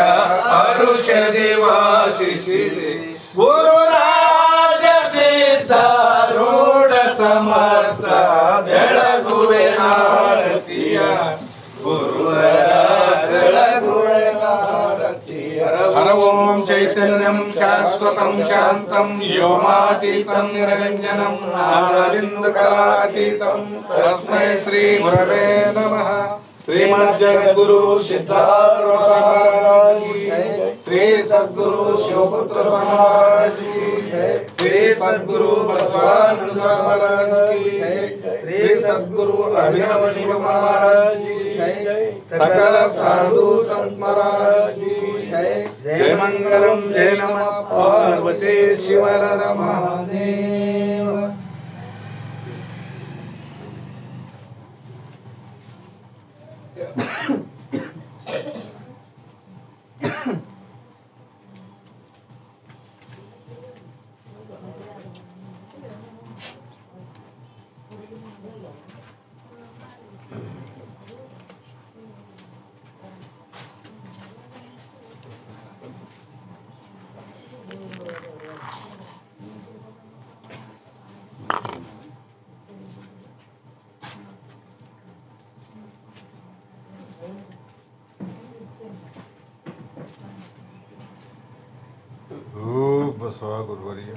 ಅರುಷದಿ ವಾಸಿಸಿದೆ. ಗುರುರಾಜ ಸಿದ್ಧಾರೂಢ ಸಮರ್ಥ ಬೆಳಗುವೆ ಆರತಿಯ ಗುರುವರ ಬೆಳಗುವೆ ಆರತಿಯ. ಹರ ಓಂ ಚೈತನ್ಯಂ ಶಾಶ್ವತಂ ಶಾಂತಂ ವ್ಯೋಮಾತೀತಂ ನಿರಂಜನಂ ನಾದಬಿಂದು ಕಲಾತೀತಂ ತಸ್ಮೈ ಶ್ರೀ ಗುರವೇ ನಮಃ. ಶ್ರೀಮದ್ ಜಗದ್ಗುರು ಸಿದ್ಧಾರೂಢ ಮಹಾರಾಜ್ ಕಿ ಜೈ. ಶ್ರೀ ಸದ್ಗುರು ಶಿವಪುತ್ರ ಮಹಾರಾಜ್ ಕಿ ಜೈ. ಶ್ರೀ ಸದ್ಗುರು ಬಸವಾನಂದ ಮಹಾರಾಜ್ ಕಿ ಜೈ. ಶ್ರೀ ಸದ್ಗುರು ಅಭಿನವ ಮಹಾರಾಜ್ ಕಿ ಜೈ. ಸಕಲ ಸಾಧು ಸಂತ ಮಹಾರಾಜ್ ಕಿ ಜೈ. ಜಯ ಮಂಗಲಂ ಜಯ ನಮಃ ಪಾರ್ವತಿ ಶಿವರ ಮಹಾದೇವ. ಬಸವ ಗುರುವರಿಯ